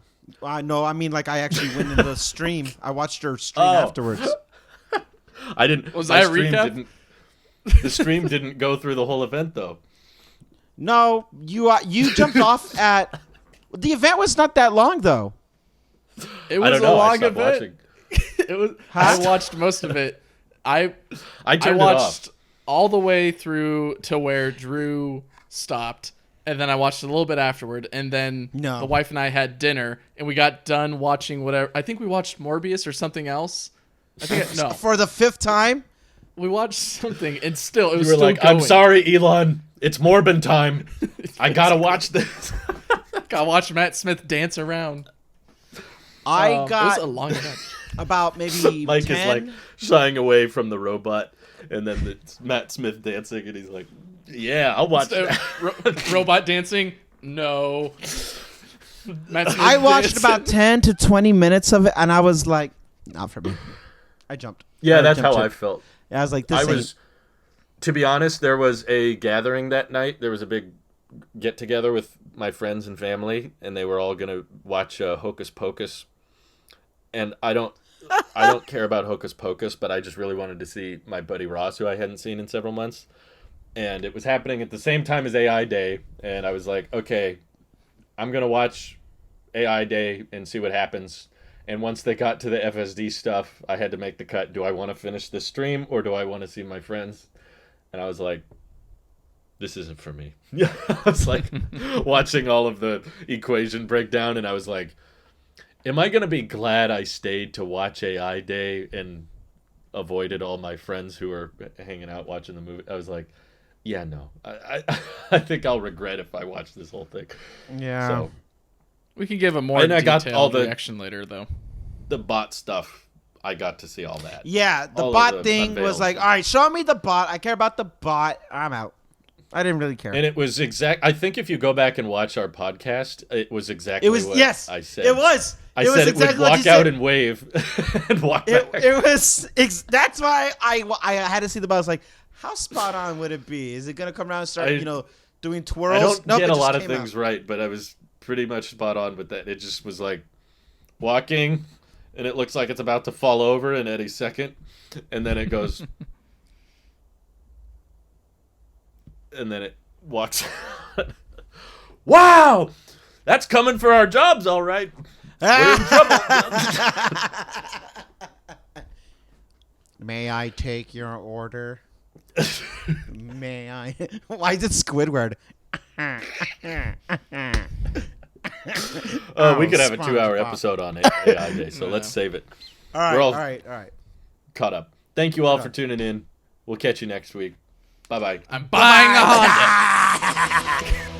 I know. I mean, like I actually went into the stream. I watched your stream afterwards.
I didn't.
Was
my
that a
stream
recap?
Didn't, the stream didn't go through the whole event though.
No, you jumped off at. The event was not that long though.
It
I
was
don't
a
know. I
long
stopped
event.
watching.
It was. I watched most of it. I
I turned
watched
it off.
all the way through to where Drew stopped, and then I watched a little bit afterward, and then
No.
the wife and I had dinner, and we got done watching whatever. I think we watched Morbius or something else. I think no,
For the 5th time.
we watched something, and still it was
You were
still
like,
going.
"I'm sorry, Elon. It's Morbin time. I gotta watch this."
Got to watch Matt Smith dance around.
I
It was
got
a long event.
about maybe
Mike
10.
is like shying away from the robot, and then it's Matt Smith dancing, and he's like, "Yeah, I'll watch that."
Robot dancing? No. Matt Smith
I watched
dancing?
about 10 to 20 minutes of it, and I was like, not for me. I jumped.
Yeah,
I
that's
jumped
how I
ship.
felt.
I was like, this
I
ain't.
was, to be honest, there was a gathering that night. There was a big get together with my friends and family, and they were all gonna watch Hocus Pocus. And I don't care about Hocus Pocus, but I just really wanted to see my buddy Ross, who I hadn't seen in several months. And it was happening at the same time as AI Day, and I was like, okay, I'm gonna watch AI Day and see what happens. And once they got to the FSD stuff, I had to make the cut. Do I want to finish the stream or do I want to see my friends? And I was like, this isn't for me. Yeah, I was like watching all of the equation breakdown, and I was like, am I going to be glad I stayed to watch AI Day and avoided all my friends who were hanging out watching the movie? I was like, yeah, no. I think I'll regret if I watch this whole thing.
Yeah.
So
We can give a more
And I
detailed
got all the-
reaction later, though.
the bot stuff, I got to see all that.
Yeah, the
all of
bot
the
thing was
unveils.
like, all right, show me the bot. I care about the bot. I'm out. I didn't really care.
And it was I think if you go back and watch our podcast, it was exactly
It was
what
yes.
I said.
It was.
I
it was
said
exactly
it would
what
walk
you
out
said.
and wave and walk back.
It was. That's why I had to see the bot. I was like, how spot on would it be? Is it gonna come around and start doing twirls?
I don't
Nope,
get
it
a
just
lot of
came
things
out.
right, but I was pretty much spot on with that. It just was like walking, and it looks like it's about to fall over in any second, and then it goes, and then it walks out. Wow! That's coming for our jobs, all right. We're in trouble.
May I take your order? May I? Why is it Squidward?
We could have a 2-hour
SpongeBob.
episode on AI Day, so let's save it.
All right,
We're all-
all right.
Caught up. Thank you all for tuning in. We'll catch you next week. Bye-bye.
I'm buying a Honda.